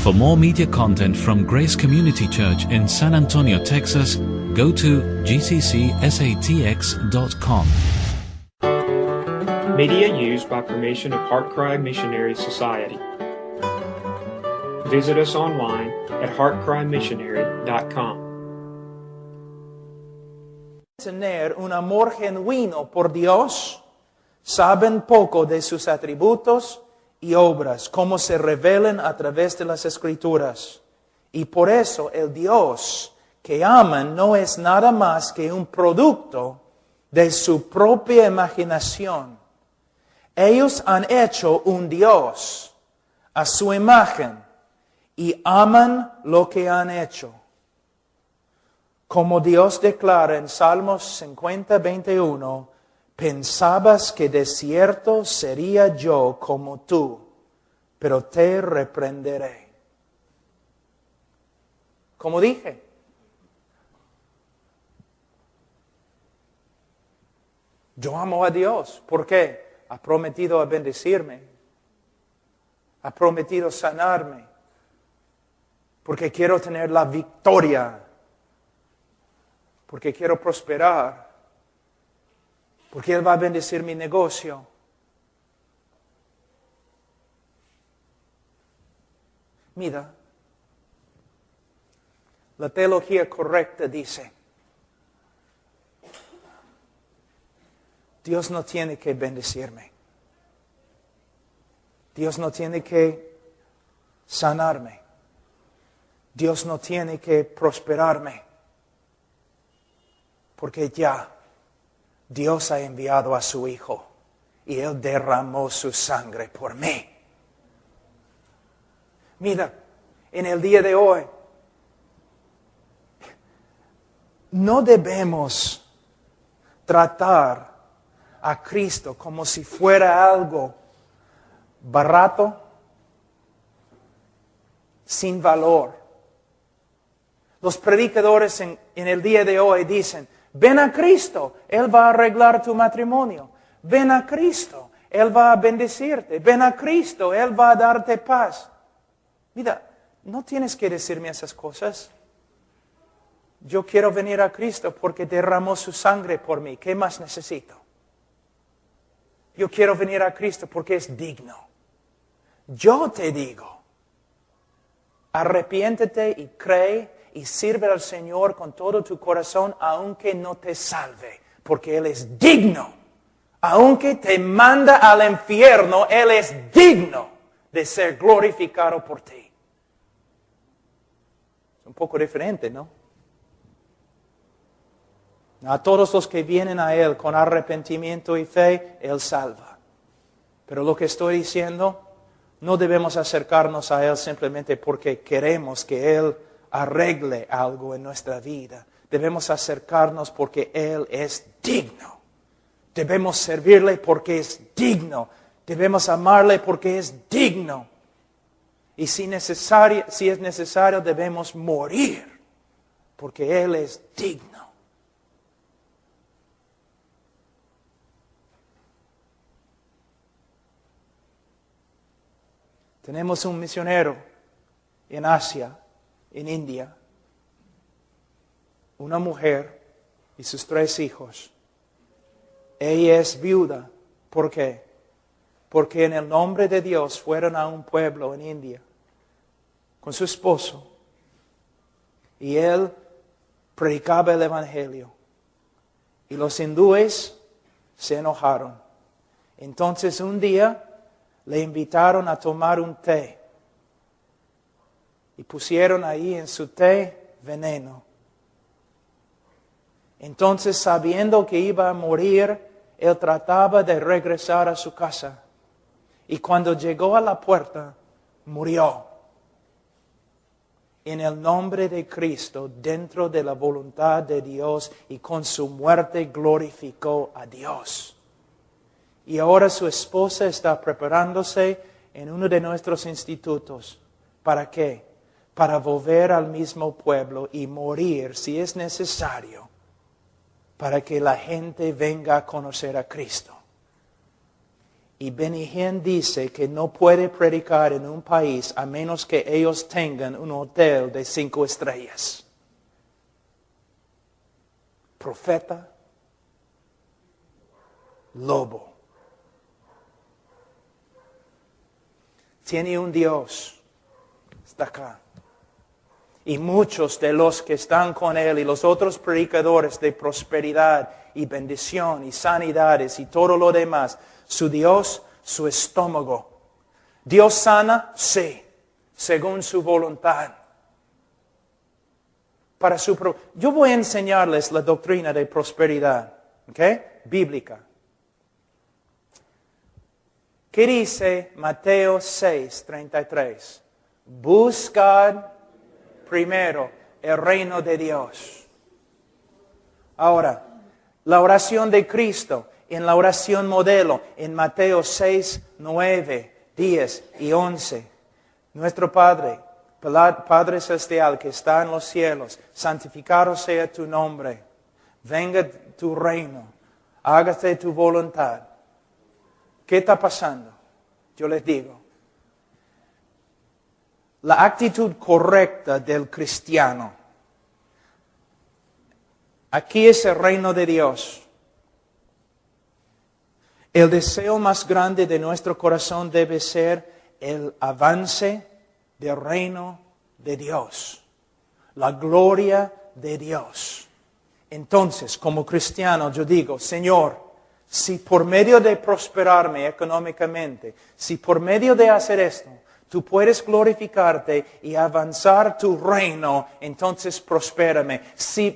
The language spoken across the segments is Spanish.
For more media content from Grace Community Church in San Antonio, Texas, go to gccsatx.com. Media used by permission of HeartCry Missionary Society. Visit us online at heartcrymissionary.com. Tener un amor genuino por Dios, saben poco de sus atributos y obras, cómo se revelan a través de las Escrituras. Y por eso el Dios que aman no es nada más que un producto de su propia imaginación. Ellos han hecho un Dios a su imagen y aman lo que han hecho. Como Dios declara en Salmos 50:21, pensabas que de cierto sería yo como tú, pero te reprenderé. Como dije, yo amo a Dios. ¿Por qué? Ha prometido a bendecirme. Ha prometido sanarme. Porque quiero tener la victoria. Porque quiero prosperar. Porque Él va a bendecir mi negocio. Mira, la teología correcta dice, Dios no tiene que bendecirme. Dios no tiene que sanarme. Dios no tiene que prosperarme. Porque ya Dios ha enviado a su Hijo y Él derramó su sangre por mí. Mira, en el día de hoy, no debemos tratar a Cristo como si fuera algo barato, sin valor. Los predicadores en el día de hoy dicen, ven a Cristo, Él va a arreglar tu matrimonio. Ven a Cristo, Él va a bendecirte. Ven a Cristo, Él va a darte paz. Mira, no tienes que decirme esas cosas. Yo quiero venir a Cristo porque derramó su sangre por mí. ¿Qué más necesito? Yo quiero venir a Cristo porque es digno. Yo te digo, arrepiéntete y cree y sirve al Señor con todo tu corazón, aunque no te salve, porque Él es digno. Aunque te manda al infierno, Él es digno de ser glorificado por ti. Es un poco diferente, ¿no? A todos los que vienen a Él con arrepentimiento y fe, Él salva. Pero lo que estoy diciendo, no debemos acercarnos a Él simplemente porque queremos que Él arregle algo en nuestra vida. Debemos acercarnos porque Él es digno. Debemos servirle porque es digno. Debemos amarle porque es digno. Y si es necesario, debemos morir porque Él es digno. Tenemos un misionero en Asia, en India, una mujer y sus 3 hijos. Ella es viuda. ¿Por qué? Porque en el nombre de Dios fueron a un pueblo en India con su esposo y él predicaba el Evangelio. Y los hindúes se enojaron. Entonces un día le invitaron a tomar un té. Y pusieron ahí en su té veneno. Entonces, sabiendo que iba a morir, él trataba de regresar a su casa. Y cuando llegó a la puerta, murió. En el nombre de Cristo, dentro de la voluntad de Dios, y con su muerte glorificó a Dios. Y ahora su esposa está preparándose en uno de nuestros institutos. ¿Para qué? Para volver al mismo pueblo y morir si es necesario, para que la gente venga a conocer a Cristo. Y Benny Hinn dice que no puede predicar en un país a menos que ellos tengan un hotel de 5 estrellas. Profeta, lobo. Tiene un Dios. Está acá. Y muchos de los que están con Él y los otros predicadores de prosperidad y bendición y sanidades y todo lo demás, su Dios, su estómago. ¿Dios sana? Sí, según su voluntad. Yo voy a enseñarles la doctrina de prosperidad, ¿ok? Bíblica. ¿Qué dice Mateo 6:33? Buscad primero el reino de Dios. Ahora, la oración de Cristo, en la oración modelo, en Mateo 6, 9, 10 y 11. Nuestro Padre, Padre Celestial que está en los cielos, santificado sea tu nombre. Venga tu reino, hágase tu voluntad. ¿Qué está pasando? Yo les digo. La actitud correcta del cristiano. Aquí es el reino de Dios. El deseo más grande de nuestro corazón debe ser el avance del reino de Dios. La gloria de Dios. Entonces, como cristiano, yo digo, Señor, si por medio de prosperarme económicamente, si por medio de hacer esto, tú puedes glorificarte y avanzar tu reino, entonces prospérame.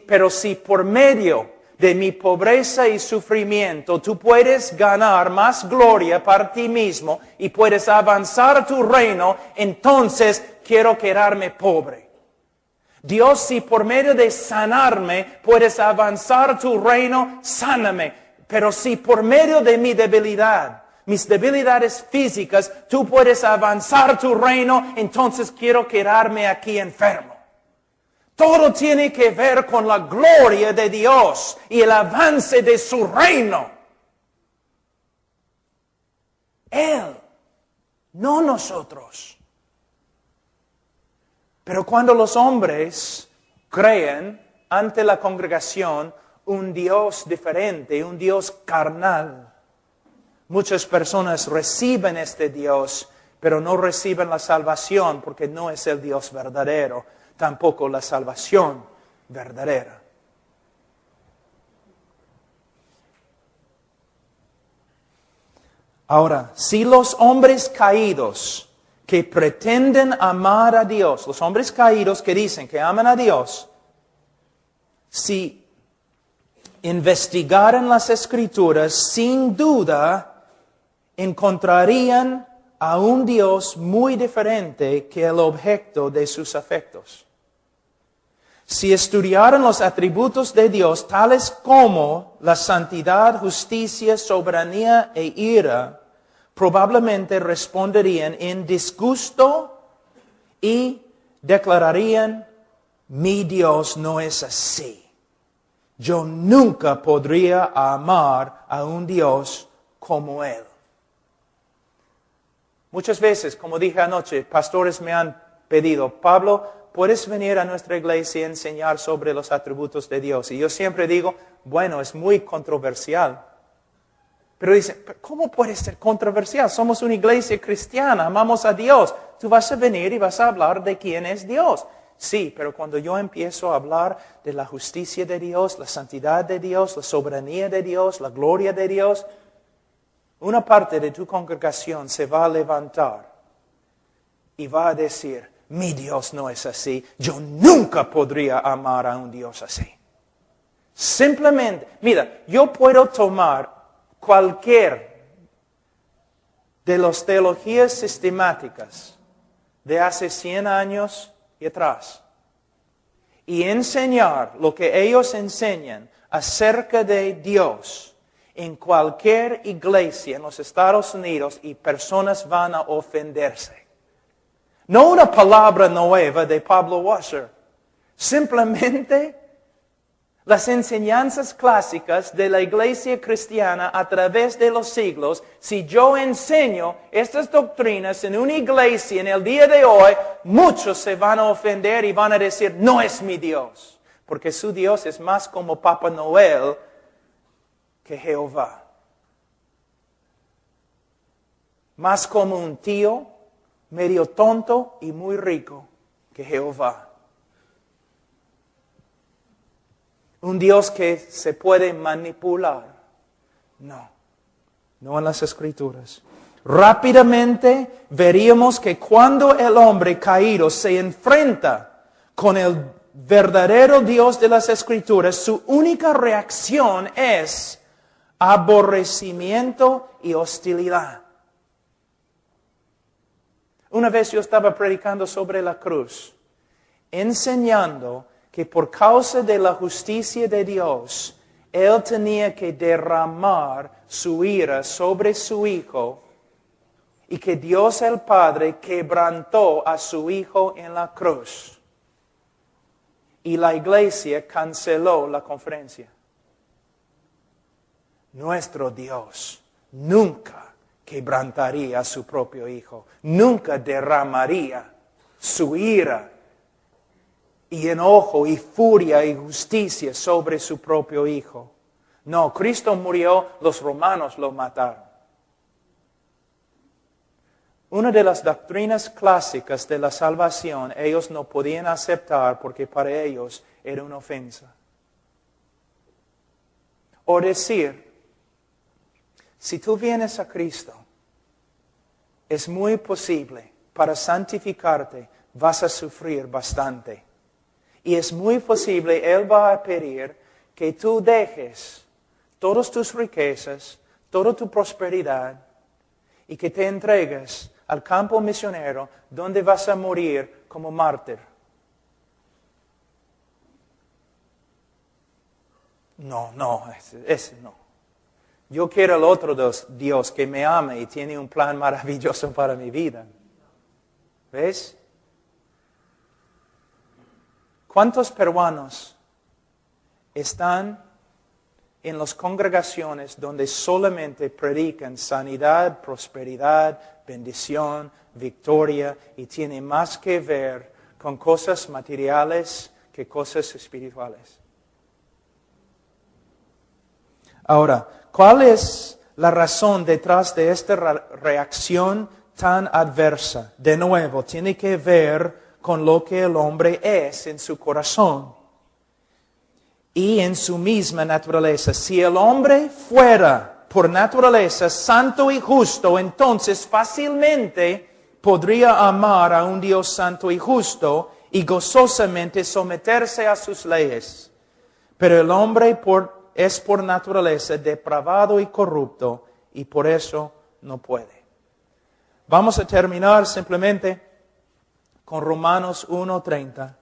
Pero si por medio de mi pobreza y sufrimiento tú puedes ganar más gloria para ti mismo y puedes avanzar tu reino, entonces quiero quedarme pobre. Dios, si por medio de sanarme puedes avanzar tu reino, sáname. Pero si por medio de mi debilidad, mis debilidades físicas, tú puedes avanzar tu reino, entonces quiero quedarme aquí enfermo. Todo tiene que ver con la gloria de Dios y el avance de su reino. Él, no nosotros. Pero cuando los hombres creen ante la congregación un Dios diferente, un Dios carnal, muchas personas reciben este Dios, pero no reciben la salvación porque no es el Dios verdadero, tampoco la salvación verdadera. Ahora, si los hombres caídos que pretenden amar a Dios, los hombres caídos que dicen que aman a Dios, si investigaran las Escrituras, sin duda encontrarían a un Dios muy diferente que el objeto de sus afectos. Si estudiaran los atributos de Dios, tales como la santidad, justicia, soberanía e ira, probablemente responderían en disgusto y declararían, mi Dios no es así. Yo nunca podría amar a un Dios como Él. Muchas veces, como dije anoche, pastores me han pedido, Pablo, ¿puedes venir a nuestra iglesia y enseñar sobre los atributos de Dios? Y yo siempre digo, bueno, es muy controversial. Pero dicen, ¿cómo puede ser controversial? Somos una iglesia cristiana, amamos a Dios. Tú vas a venir y vas a hablar de quién es Dios. Sí, pero cuando yo empiezo a hablar de la justicia de Dios, la santidad de Dios, la soberanía de Dios, la gloria de Dios, una parte de tu congregación se va a levantar y va a decir, mi Dios no es así, yo nunca podría amar a un Dios así. Simplemente, mira, yo puedo tomar cualquier de las teologías sistemáticas de hace 100 años y atrás y enseñar lo que ellos enseñan acerca de Dios en cualquier iglesia en los Estados Unidos y personas van a ofenderse. No una palabra nueva de Pablo Washer, simplemente Las enseñanzas clásicas de la iglesia cristiana a través de los siglos, si yo enseño estas doctrinas en una iglesia en el día de hoy, muchos se van a ofender y van a decir, no es mi Dios, porque su Dios es más como Papá Noel que Jehová. Más como un tío medio tonto y muy rico que Jehová. Un Dios que se puede manipular. No en las Escrituras. Rápidamente veríamos que cuando el hombre caído se enfrenta con el verdadero Dios de las Escrituras, su única reacción es aborrecimiento y hostilidad. Una vez yo estaba predicando sobre la cruz, enseñando que por causa de la justicia de Dios, Él tenía que derramar su ira sobre su Hijo y que Dios el Padre quebrantó a su Hijo en la cruz. Y la iglesia canceló la conferencia. Nuestro Dios nunca quebrantaría a su propio Hijo, nunca derramaría su ira y enojo y furia y justicia sobre su propio Hijo. No, Cristo murió, los romanos lo mataron. Una de las doctrinas clásicas de la salvación, ellos no podían aceptar porque para ellos era una ofensa. O decir, si tú vienes a Cristo, es muy posible, para santificarte, vas a sufrir bastante. Y es muy posible, Él va a pedir que tú dejes todas tus riquezas, toda tu prosperidad, y que te entregues al campo misionero donde vas a morir como mártir. No, ese no. Yo quiero el otro Dios que me ame y tiene un plan maravilloso para mi vida. ¿Ves? ¿Cuántos peruanos están en las congregaciones donde solamente predican sanidad, prosperidad, bendición, victoria y tiene más que ver con cosas materiales que cosas espirituales? Ahora, ¿cuál es la razón detrás de esta reacción tan adversa? De nuevo, tiene que ver con lo que el hombre es en su corazón y en su misma naturaleza. Si el hombre fuera por naturaleza santo y justo, entonces fácilmente podría amar a un Dios santo y justo y gozosamente someterse a sus leyes. Pero el hombre es por naturaleza depravado y corrupto y por eso no puede. Vamos a terminar simplemente con Romanos 1:30.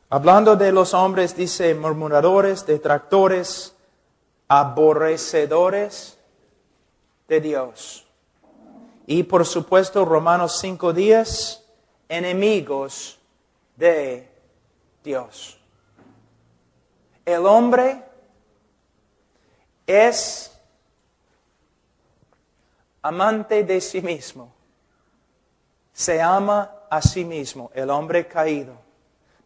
Hablando de los hombres, dice murmuradores, detractores, aborrecedores de Dios. Y por supuesto, Romanos 5:10, enemigos de Dios. El hombre es amante de sí mismo. Se ama a sí mismo, el hombre caído.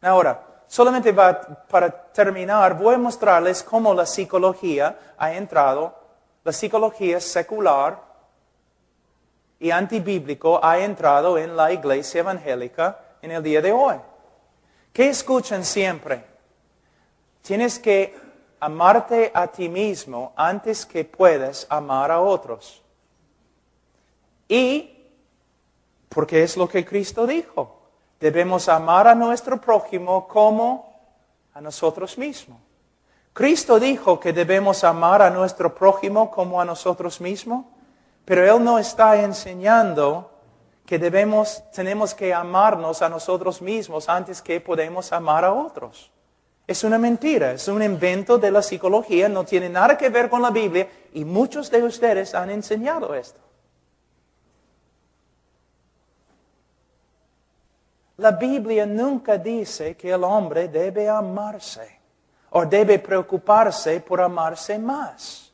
Ahora, solamente para terminar, voy a mostrarles cómo la psicología ha entrado, la psicología secular y antibíblico ha entrado en la iglesia evangélica en el día de hoy. ¿Qué escuchan siempre? Tienes que amarte a ti mismo antes que puedas amar a otros. Y, porque es lo que Cristo dijo, debemos amar a nuestro prójimo como a nosotros mismos. Cristo dijo que debemos amar a nuestro prójimo como a nosotros mismos, pero Él no está enseñando que tenemos que amarnos a nosotros mismos antes que podemos amar a otros. Es una mentira, es un invento de la psicología, no tiene nada que ver con la Biblia y muchos de ustedes han enseñado esto. La Biblia nunca dice que el hombre debe amarse o debe preocuparse por amarse más.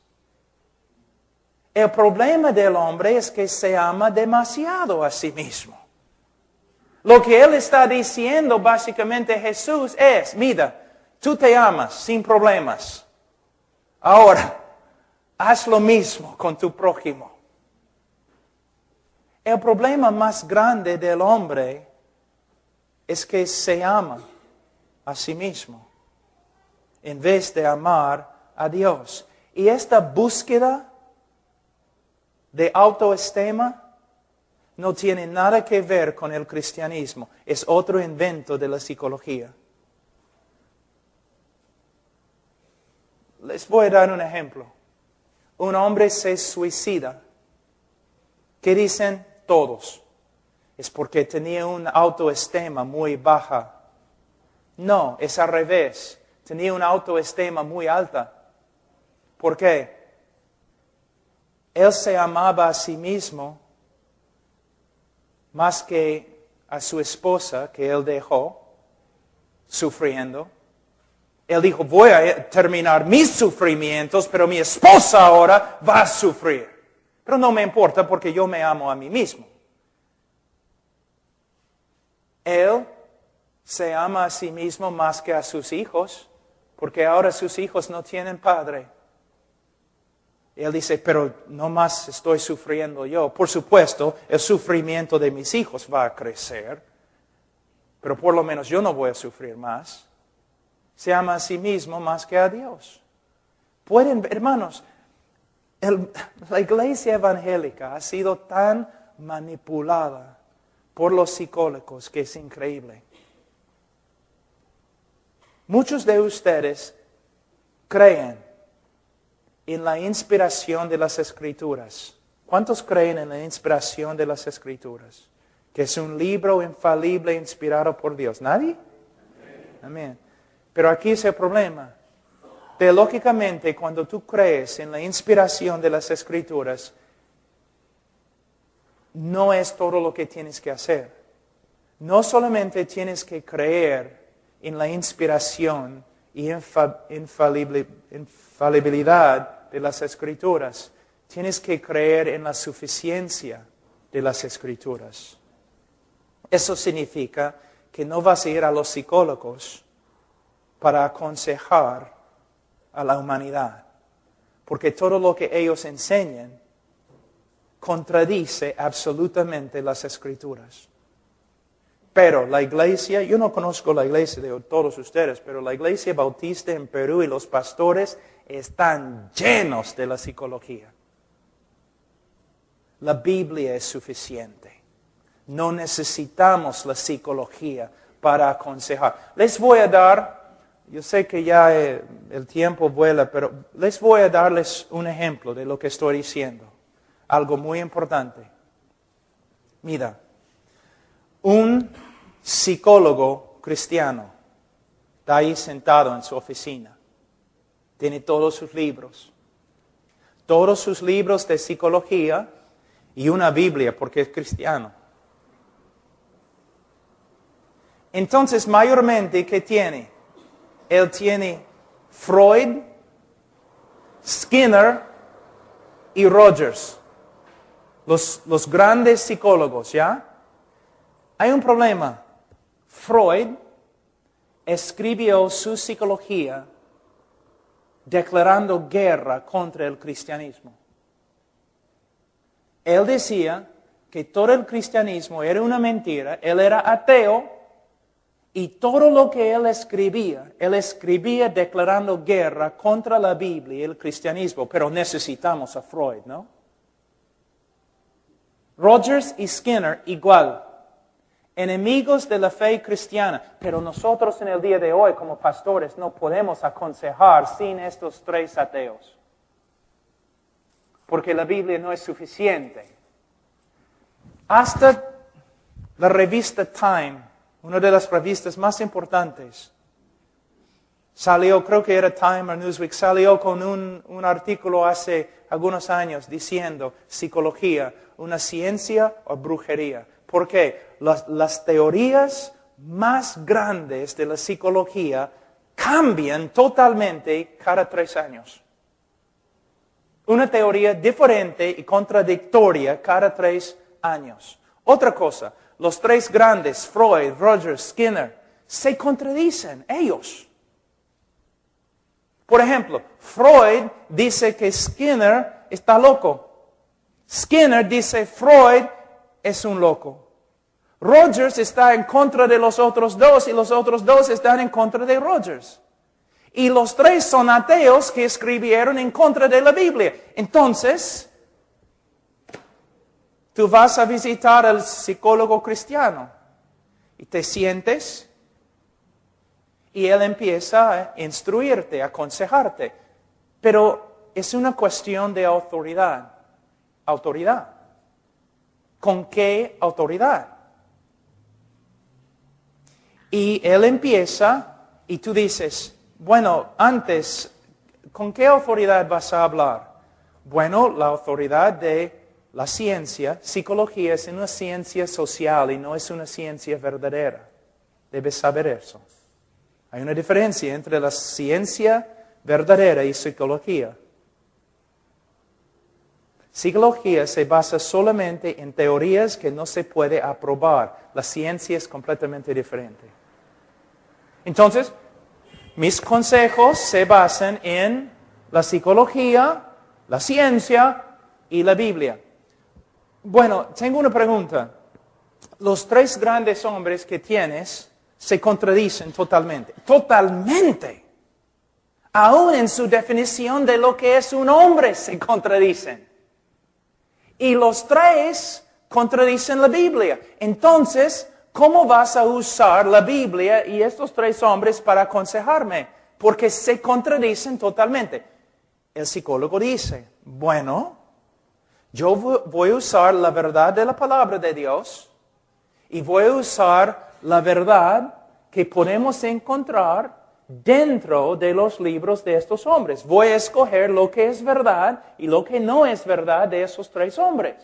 El problema del hombre es que se ama demasiado a sí mismo. Lo que él está diciendo básicamente Jesús es, mira, tú te amas sin problemas. Ahora, haz lo mismo con tu prójimo. El problema más grande del hombre es que se ama a sí mismo en vez de amar a Dios. Y esta búsqueda de autoestima no tiene nada que ver con el cristianismo. Es otro invento de la psicología. Les voy a dar un ejemplo. Un hombre se suicida. ¿Qué dicen todos? Es porque tenía una autoestima muy baja. No, es al revés. Tenía una autoestima muy alta. ¿Por qué? Él se amaba a sí mismo más que a su esposa que él dejó sufriendo. Él dijo, voy a terminar mis sufrimientos, pero mi esposa ahora va a sufrir. Pero no me importa porque yo me amo a mí mismo. Él se ama a sí mismo más que a sus hijos, porque ahora sus hijos no tienen padre. Él dice, pero no más estoy sufriendo yo. Por supuesto, el sufrimiento de mis hijos va a crecer, pero por lo menos yo no voy a sufrir más. Se ama a sí mismo más que a Dios. Pueden, hermanos, la iglesia evangélica ha sido tan manipulada por los psicólogos que es increíble. Muchos de ustedes creen en la inspiración de las Escrituras. ¿Cuántos creen en la inspiración de las Escrituras? Que es un libro infalible inspirado por Dios. ¿Nadie? Amén. Pero aquí es el problema. Teológicamente, cuando tú crees en la inspiración de las Escrituras, no es todo lo que tienes que hacer. No solamente tienes que creer en la inspiración y infalibilidad de las Escrituras. Tienes que creer en la suficiencia de las Escrituras. Eso significa que no vas a ir a los psicólogos para aconsejar a la humanidad, porque todo lo que ellos enseñan contradice absolutamente las Escrituras. Pero la iglesia, yo no conozco la iglesia de todos ustedes, pero la iglesia bautista en Perú y los pastores están llenos de la psicología. La Biblia es suficiente. No necesitamos la psicología para aconsejar. Les voy a dar, yo sé que ya el tiempo vuela, pero les voy a darles un ejemplo de lo que estoy diciendo. Algo muy importante. Mira, un psicólogo cristiano está ahí sentado en su oficina. Tiene todos sus libros. Todos sus libros de psicología y una Biblia porque es cristiano. Entonces, mayormente, ¿qué tiene? Él tiene Freud, Skinner y Rogers. Los grandes psicólogos, ¿ya? Hay un problema. Freud escribió su psicología declarando guerra contra el cristianismo. Él decía que todo el cristianismo era una mentira, él era ateo y todo lo que él escribía declarando guerra contra la Biblia y el cristianismo, pero necesitamos a Freud, ¿no? Rogers y Skinner igual. Enemigos de la fe cristiana, pero nosotros en el día de hoy como pastores no podemos aconsejar sin estos tres ateos, porque la Biblia no es suficiente. Hasta la revista Time, una de las revistas más importantes, Salió, creo que era Time o Newsweek, salió con un artículo hace algunos años diciendo psicología, una ciencia o brujería. ¿Por qué? Las teorías más grandes de la psicología cambian totalmente cada 3 años. Una teoría diferente y contradictoria cada 3 años. Otra cosa, los 3 grandes, Freud, Rogers, Skinner, se contradicen ellos. Por ejemplo, Freud dice que Skinner está loco. Skinner dice Freud es un loco. Rogers está en contra de los otros 2 y los otros 2 están en contra de Rogers. Y los 3 son ateos que escribieron en contra de la Biblia. Entonces, tú vas a visitar al psicólogo cristiano y te sientes y él empieza a instruirte, a aconsejarte. Pero es una cuestión de autoridad. Autoridad. ¿Con qué autoridad? Y él empieza y tú dices, bueno, antes, ¿con qué autoridad vas a hablar? Bueno, la autoridad de la ciencia. Psicología es una ciencia social y no es una ciencia verdadera. Debes saber eso. Hay una diferencia entre la ciencia verdadera y psicología. Psicología se basa solamente en teorías que no se puede aprobar. La ciencia es completamente diferente. Entonces, mis consejos se basan en la psicología, la ciencia y la Biblia. Bueno, tengo una pregunta. Los 3 grandes hombres que tienes se contradicen totalmente. Totalmente. Aún en su definición de lo que es un hombre se contradicen. Y los 3 contradicen la Biblia. Entonces, ¿cómo vas a usar la Biblia y estos 3 hombres para aconsejarme? Porque se contradicen totalmente. El psicólogo dice, bueno, yo voy a usar la verdad de la palabra de Dios y voy a usar la verdad que podemos encontrar dentro de los libros de estos hombres. Voy a escoger lo que es verdad y lo que no es verdad de esos 3 hombres.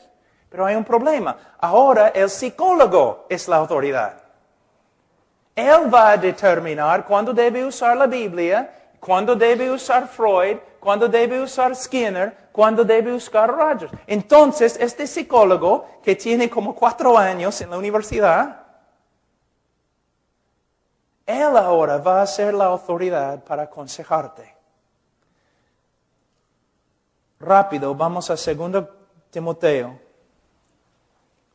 Pero hay un problema. Ahora el psicólogo es la autoridad. Él va a determinar cuándo debe usar la Biblia, cuándo debe usar Freud, cuándo debe usar Skinner, cuándo debe usar Rogers. Entonces, este psicólogo que tiene como 4 años en la universidad, él ahora va a ser la autoridad para aconsejarte. Rápido, vamos a 2 Timoteo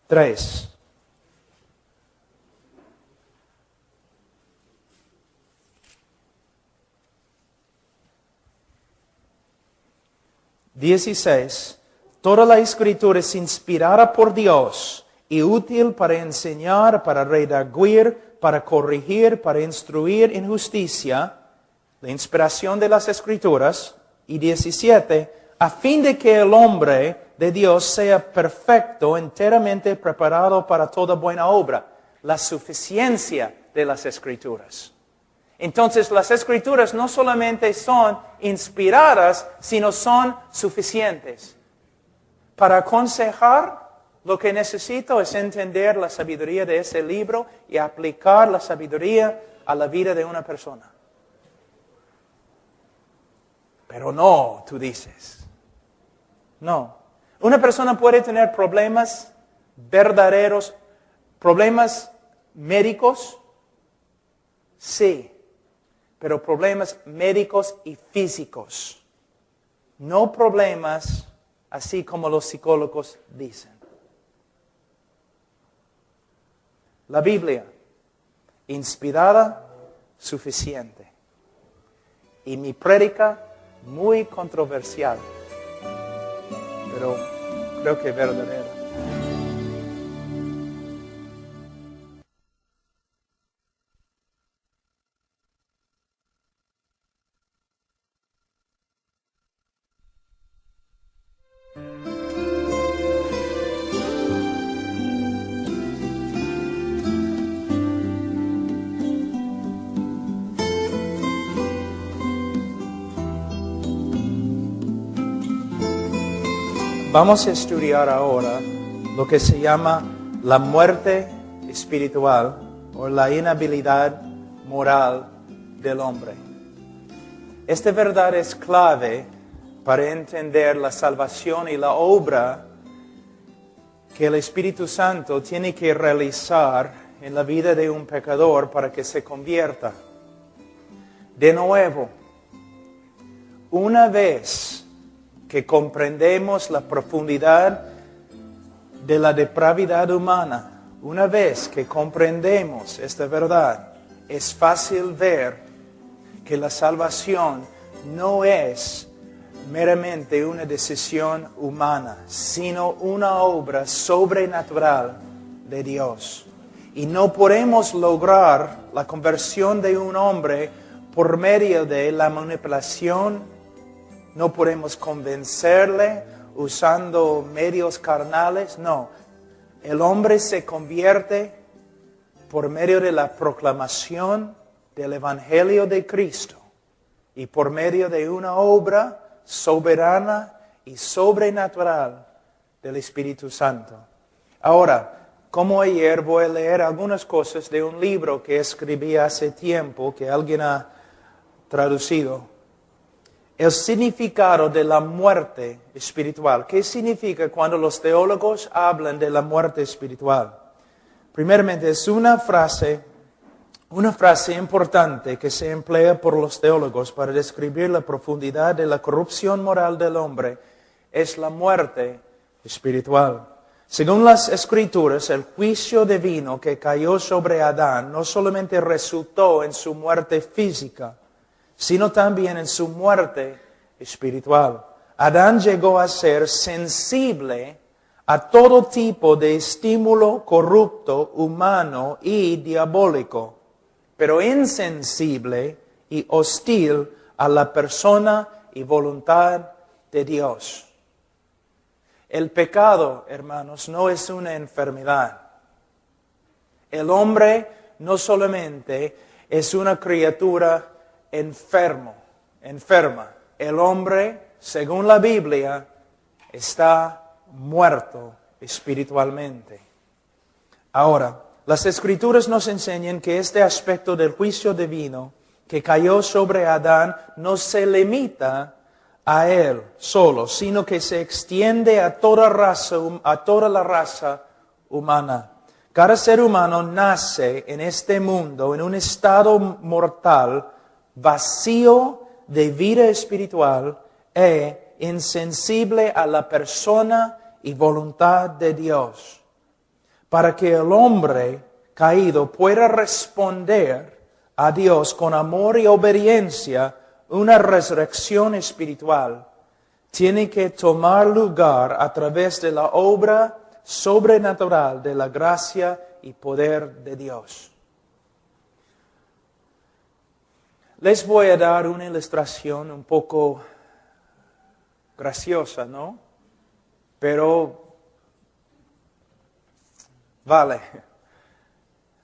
3. (16) Toda la Escritura es inspirada por Dios y útil para enseñar, para redarguir, para corregir, para instruir en justicia, la inspiración de las Escrituras. Y 17, a fin de que el hombre de Dios sea perfecto, enteramente preparado para toda buena obra. La suficiencia de las Escrituras. Entonces, las Escrituras no solamente son inspiradas, sino son suficientes. Para aconsejar, lo que necesito es entender la sabiduría de ese libro y aplicar la sabiduría a la vida de una persona. Pero no, tú dices. No. Una persona puede tener problemas verdaderos, problemas médicos, sí, pero problemas médicos y físicos. No problemas así como los psicólogos dicen. La Biblia, inspirada, suficiente. Y mi prédica, muy controversial, pero creo que verdadera. Vamos a estudiar ahora lo que se llama la muerte espiritual o la inhabilidad moral del hombre. Esta verdad es clave para entender la salvación y la obra que el Espíritu Santo tiene que realizar en la vida de un pecador para que se convierta. De nuevo, una vez que comprendemos la profundidad de la depravidad humana, una vez que comprendemos esta verdad, es fácil ver que la salvación no es meramente una decisión humana, sino una obra sobrenatural de Dios. Y no podemos lograr la conversión de un hombre por medio de la manipulación. No podemos convencerle usando medios carnales. No, el hombre se convierte por medio de la proclamación del Evangelio de Cristo y por medio de una obra soberana y sobrenatural del Espíritu Santo. Ahora, como ayer, voy a leer algunas cosas de un libro que escribí hace tiempo, que alguien ha traducido. El significado de la muerte espiritual. ¿Qué significa cuando los teólogos hablan de la muerte espiritual? Primeramente, es una frase importante que se emplea por los teólogos para describir la profundidad de la corrupción moral del hombre, es la muerte espiritual. Según las Escrituras, el juicio divino que cayó sobre Adán no solamente resultó en su muerte física, sino también en su muerte espiritual. Adán llegó a ser sensible a todo tipo de estímulo corrupto, humano y diabólico, pero insensible y hostil a la persona y voluntad de Dios. El pecado, hermanos, no es una enfermedad. El hombre no solamente es una criatura enferma. El hombre, según la Biblia, está muerto espiritualmente. Ahora, las Escrituras nos enseñan que este aspecto del juicio divino que cayó sobre Adán no se limita a él solo, sino que se extiende a toda la raza humana. Cada ser humano nace en este mundo en un estado mortal, vacío de vida espiritual e insensible a la persona y voluntad de Dios. Para que el hombre caído pueda responder a Dios con amor y obediencia, una resurrección espiritual tiene que tomar lugar a través de la obra sobrenatural de la gracia y poder de Dios. Les voy a dar una ilustración un poco graciosa, ¿no? Pero vale.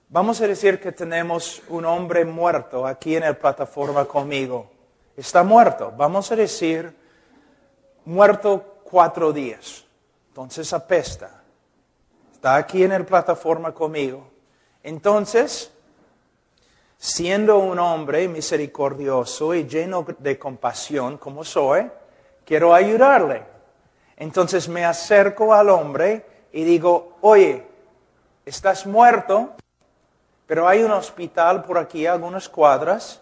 Vamos a decir que tenemos un hombre muerto aquí en la plataforma conmigo. Está muerto. Vamos a decir, muerto 4 días. Entonces apesta. Está aquí en la plataforma conmigo. Entonces, siendo un hombre misericordioso y lleno de compasión como soy, quiero ayudarle. Entonces me acerco al hombre y digo, oye, estás muerto, pero hay un hospital por aquí a algunas cuadras.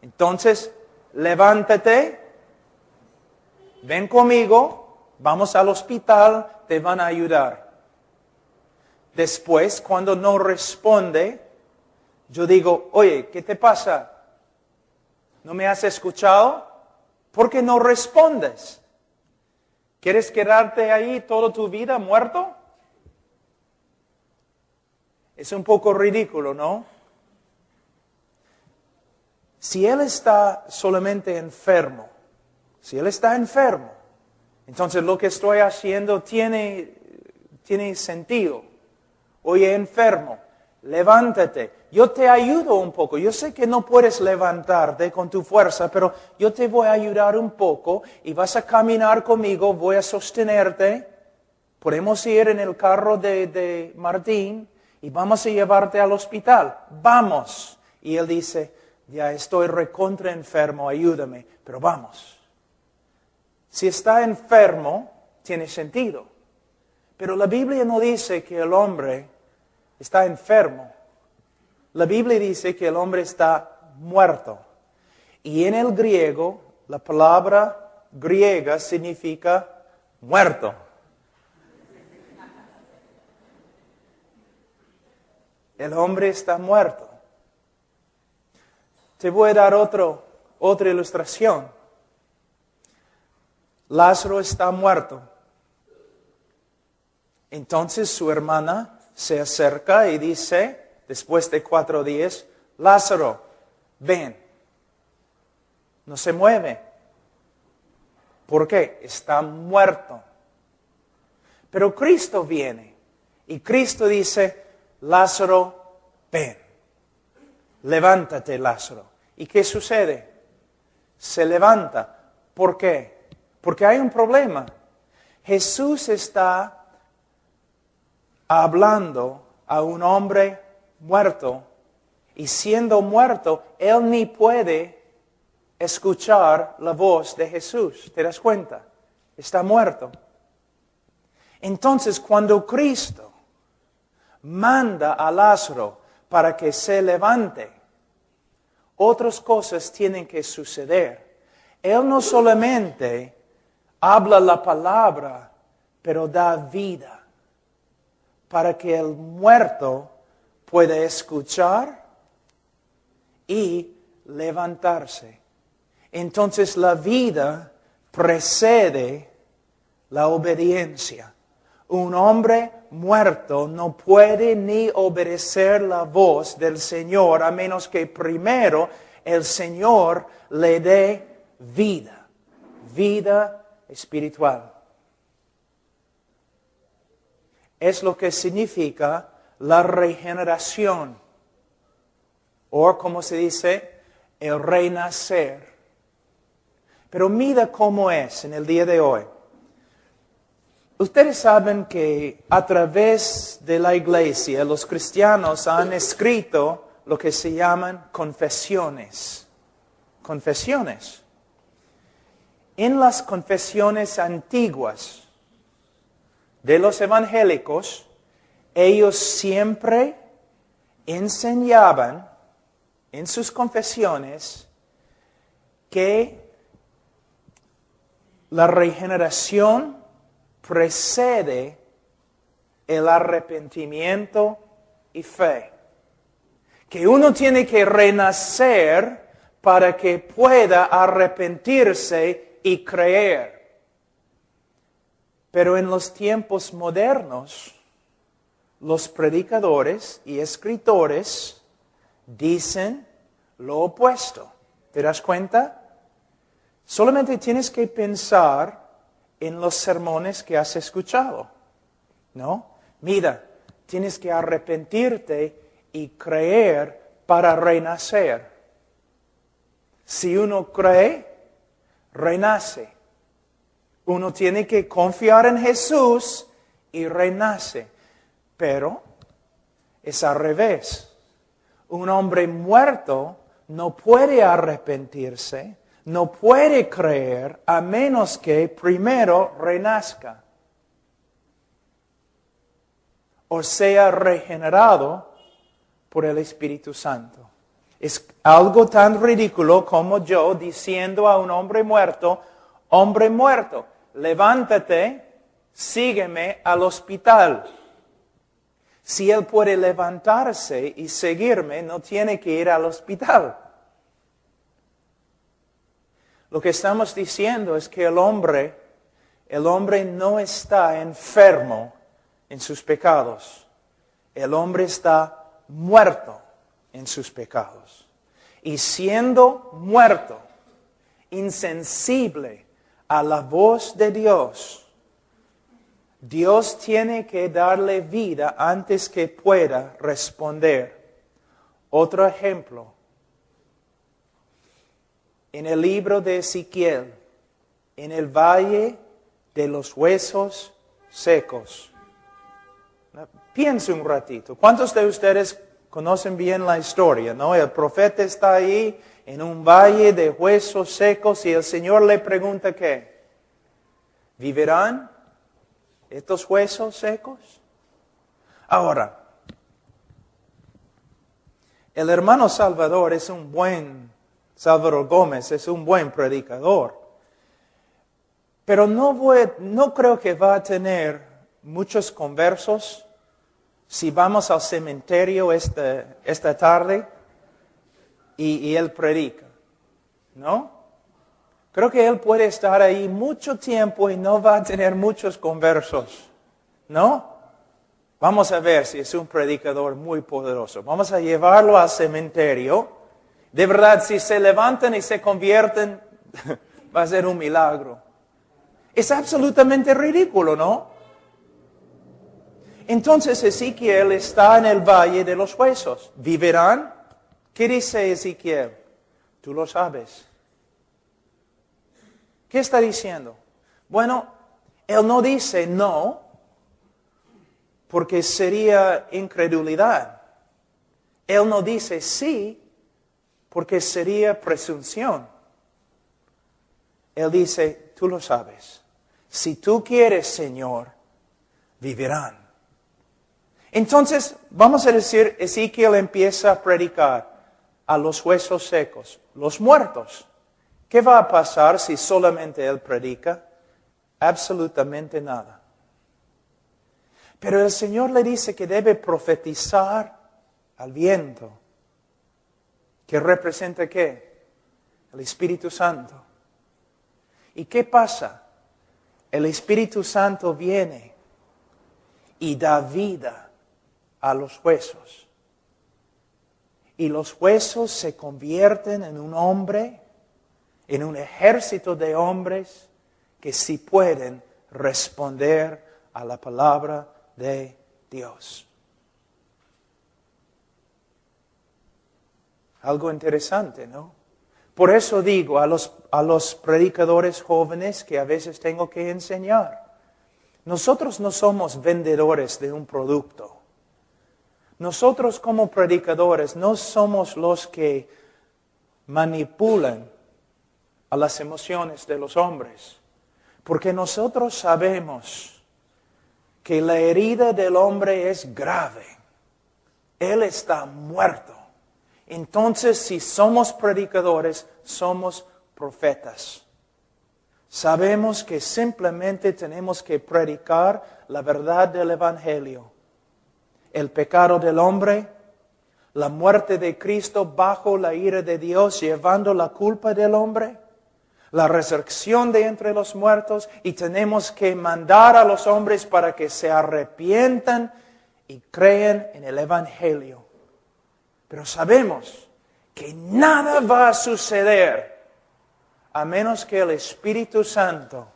Entonces, levántate, ven conmigo, vamos al hospital, te van a ayudar. Después, cuando no responde, yo digo, oye, ¿qué te pasa? ¿No me has escuchado? ¿Por qué no respondes? ¿Quieres quedarte ahí toda tu vida muerto? Es un poco ridículo, ¿no? Si él está solamente enfermo, entonces lo que estoy haciendo tiene sentido. Oye, enfermo, levántate. yo te ayudo un poco. Yo sé que no puedes levantarte con tu fuerza, pero yo te voy a ayudar un poco y vas a caminar conmigo, voy a sostenerte. Podemos ir en el carro de Martín y vamos a llevarte al hospital. Vamos. Y él dice, ya estoy recontra enfermo, ayúdame, pero vamos. Si está enfermo, tiene sentido. Pero la Biblia no dice que el hombre está enfermo. La Biblia dice que el hombre está muerto. Y en el griego, la palabra griega significa muerto. El hombre está muerto. Te voy a dar otra ilustración. Lázaro está muerto. Entonces su hermana se acerca y dice, después de 4 días, Lázaro, ven. No se mueve. ¿Por qué? Está muerto. Pero Cristo viene y Cristo dice, Lázaro, ven. Levántate, Lázaro. ¿Y qué sucede? Se levanta. ¿Por qué? Porque hay un problema. Jesús está hablando a un hombre muerto y siendo muerto, él ni puede escuchar la voz de Jesús. ¿Te das cuenta? Está muerto. Entonces, cuando Cristo manda a Lázaro para que se levante, otras cosas tienen que suceder. Él no solamente habla la palabra, pero da vida para que el muerto pueda escuchar y levantarse. Entonces la vida precede la obediencia. Un hombre muerto no puede ni obedecer la voz del Señor a menos que primero el Señor le dé vida, vida espiritual. Es lo que significa la regeneración, o como se dice, el renacer. Pero mira cómo es en el día de hoy. Ustedes saben que a través de la iglesia los cristianos han escrito lo que se llaman confesiones. Confesiones. En las confesiones antiguas de los evangélicos, ellos siempre enseñaban en sus confesiones que la regeneración precede el arrepentimiento y fe. Que uno tiene que renacer para que pueda arrepentirse y creer. Pero en los tiempos modernos, los predicadores y escritores dicen lo opuesto. ¿Te das cuenta? Solamente tienes que pensar en los sermones que has escuchado, ¿no? Mira, tienes que arrepentirte y creer para renacer. Si uno cree, renace. Uno tiene que confiar en Jesús y renace. Pero es al revés. Un hombre muerto no puede arrepentirse, no puede creer a menos que primero renazca o sea regenerado por el Espíritu Santo. Es algo tan ridículo como yo diciendo a un hombre muerto, levántate, sígueme al hospital. Si él puede levantarse y seguirme, no tiene que ir al hospital. Lo que estamos diciendo es que el hombre no está enfermo en sus pecados. El hombre está muerto en sus pecados. Y siendo muerto, insensible a la voz de Dios, Dios tiene que darle vida antes que pueda responder. Otro ejemplo. En el libro de Ezequiel, en el valle de los huesos secos. Piense un ratito. ¿Cuántos de ustedes conocen bien la historia, no? El profeta está ahí en un valle de huesos secos y el Señor le pregunta ¿qué? ¿Vivirán estos huesos secos? Ahora, el hermano Salvador Salvador Gómez es un buen predicador. Pero no creo que va a tener muchos conversos si vamos al cementerio esta tarde y él predica, ¿no? Creo que él puede estar ahí mucho tiempo y no va a tener muchos conversos, ¿no? Vamos a ver si es un predicador muy poderoso. Vamos a llevarlo al cementerio. De verdad, si se levantan y se convierten, va a ser un milagro. Es absolutamente ridículo, ¿no? Entonces Ezequiel está en el valle de los huesos. ¿Vivirán? ¿Qué dice Ezequiel? Tú lo sabes. ¿Qué está diciendo? Bueno, él no dice no, porque sería incredulidad. Él no dice sí, porque sería presunción. Él dice, tú lo sabes. Si tú quieres, Señor, vivirán. Entonces, vamos a decir, Ezequiel empieza a predicar a los huesos secos, los muertos. ¿Qué va a pasar si solamente él predica? Absolutamente nada. Pero el Señor le dice que debe profetizar al viento. ¿Que representa qué? El Espíritu Santo. ¿Y qué pasa? El Espíritu Santo viene y da vida a los huesos. Y los huesos se convierten en un hombre, en un ejército de hombres que sí pueden responder a la palabra de Dios. Algo interesante, ¿no? Por eso digo a los predicadores jóvenes que a veces tengo que enseñar. Nosotros no somos vendedores de un producto. Nosotros como predicadores no somos los que manipulan a las emociones de los hombres. Porque nosotros sabemos que la herida del hombre es grave. Él está muerto. Entonces, si somos predicadores, somos profetas. Sabemos que simplemente tenemos que predicar la verdad del Evangelio. El pecado del hombre, la muerte de Cristo bajo la ira de Dios, llevando la culpa del hombre, la resurrección de entre los muertos, y tenemos que mandar a los hombres para que se arrepientan y crean en el Evangelio. Pero sabemos que nada va a suceder a menos que el Espíritu Santo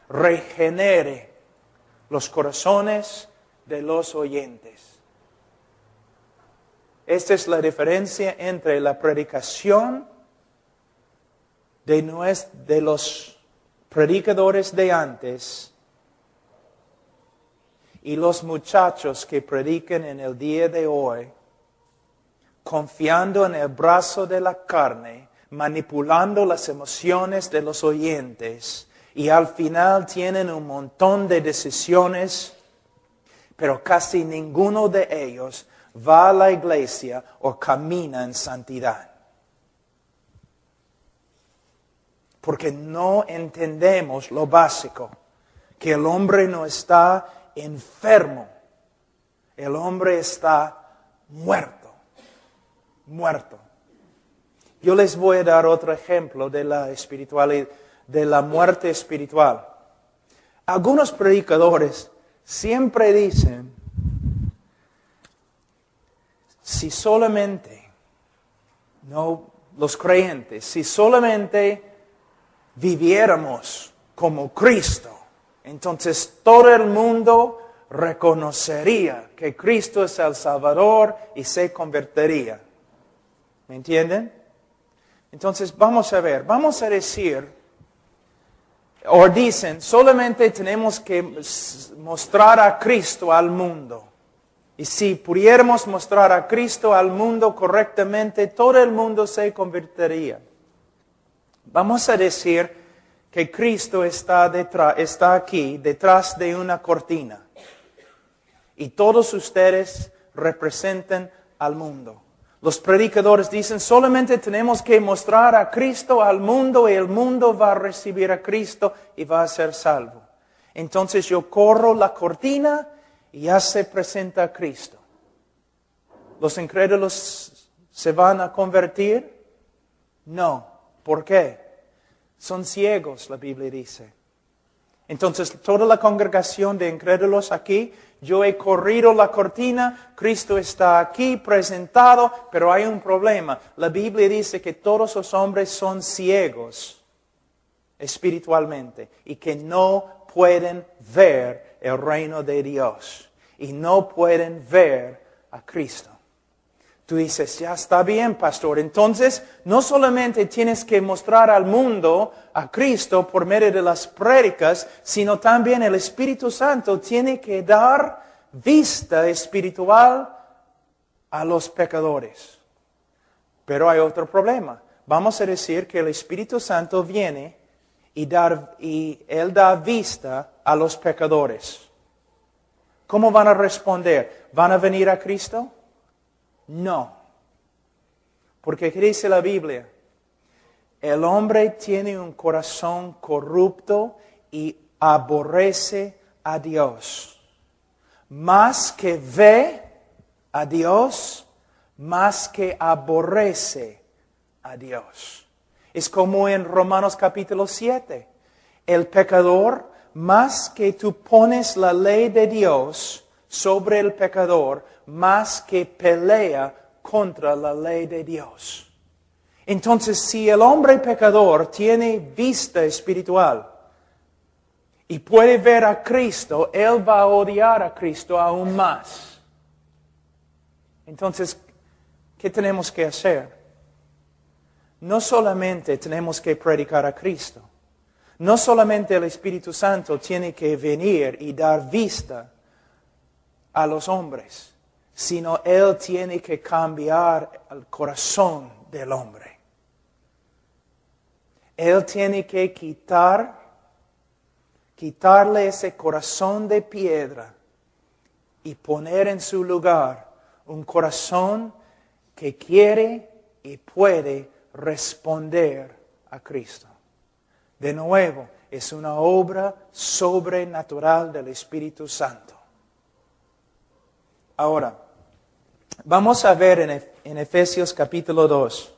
regenere los corazones de los oyentes. Esta es la diferencia entre la predicación de los predicadores de antes y los muchachos que predican en el día de hoy, confiando en el brazo de la carne, manipulando las emociones de los oyentes, y al final tienen un montón de decisiones, pero casi ninguno de ellos va a la iglesia o camina en santidad. Porque no entendemos lo básico, que el hombre no está enfermo, el hombre está muerto. Yo les voy a dar otro ejemplo de la muerte espiritual. Algunos predicadores siempre dicen, si solamente, no los creyentes, si solamente viviéramos como Cristo, entonces todo el mundo reconocería que Cristo es el Salvador y se convertiría. ¿Me entienden? Entonces vamos a ver, vamos a decir, o dicen, solamente tenemos que mostrar a Cristo al mundo. Y si pudiéramos mostrar a Cristo al mundo correctamente, todo el mundo se convertiría. Vamos a decir que Cristo está aquí, detrás de una cortina. Y todos ustedes representan al mundo. Los predicadores dicen, solamente tenemos que mostrar a Cristo al mundo y el mundo va a recibir a Cristo y va a ser salvo. Entonces yo corro la cortina y ya se presenta a Cristo. ¿Los incrédulos se van a convertir? No. ¿Por qué? Son ciegos, la Biblia dice. Entonces, toda la congregación de incrédulos aquí, yo he corrido la cortina, Cristo está aquí presentado, pero hay un problema. La Biblia dice que todos los hombres son ciegos espiritualmente y que no pueden ver el reino de Dios y no pueden ver a Cristo. Tú dices, ya está bien, pastor. Entonces, no solamente tienes que mostrar al mundo a Cristo por medio de las prédicas, sino también el Espíritu Santo tiene que dar vista espiritual a los pecadores. Pero hay otro problema. Vamos a decir que el Espíritu Santo viene y Él da vista a los pecadores. ¿Cómo van a responder? ¿Van a venir a Cristo? No. Porque ¿qué dice la Biblia? El hombre tiene un corazón corrupto y aborrece a Dios. Más que ve a Dios, más que aborrece a Dios. Es como en Romanos capítulo 7. El pecador, más que tú pones la ley de Dios sobre el pecador, más que pelea contra la ley de Dios. Entonces, si el hombre pecador tiene vista espiritual y puede ver a Cristo, él va a odiar a Cristo aún más. Entonces, ¿qué tenemos que hacer? No solamente tenemos que predicar a Cristo, no solamente el Espíritu Santo tiene que venir y dar vista a los hombres, sino Él tiene que cambiar el corazón del hombre. Él tiene que quitarle ese corazón de piedra y poner en su lugar un corazón que quiere y puede responder a Cristo. De nuevo, es una obra sobrenatural del Espíritu Santo. Ahora, vamos a ver en Efesios capítulo 2.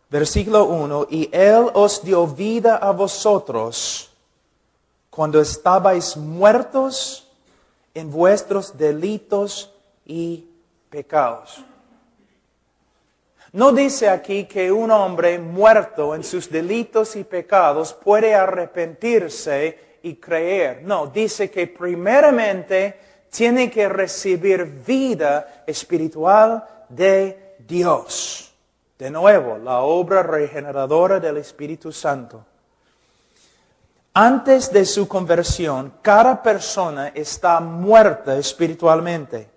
Versículo 1, y Él os dio vida a vosotros cuando estabais muertos en vuestros delitos y pecados. No dice aquí que un hombre muerto en sus delitos y pecados puede arrepentirse y creer. No, dice que primeramente tiene que recibir vida espiritual de Dios. De nuevo, la obra regeneradora del Espíritu Santo. Antes de su conversión, cada persona está muerta espiritualmente.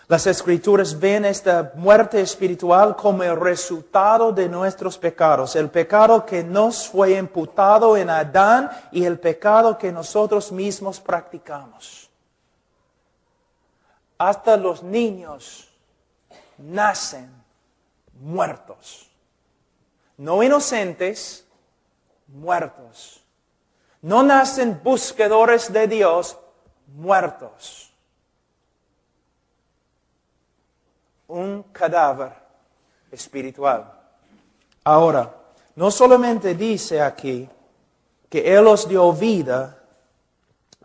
Las Escrituras ven esta muerte espiritual como el resultado de nuestros pecados. El pecado que nos fue imputado en Adán y el pecado que nosotros mismos practicamos. Hasta los niños nacen muertos. No inocentes, muertos. No nacen buscadores de Dios, muertos. Un cadáver espiritual. Ahora, no solamente dice aquí que Él os dio vida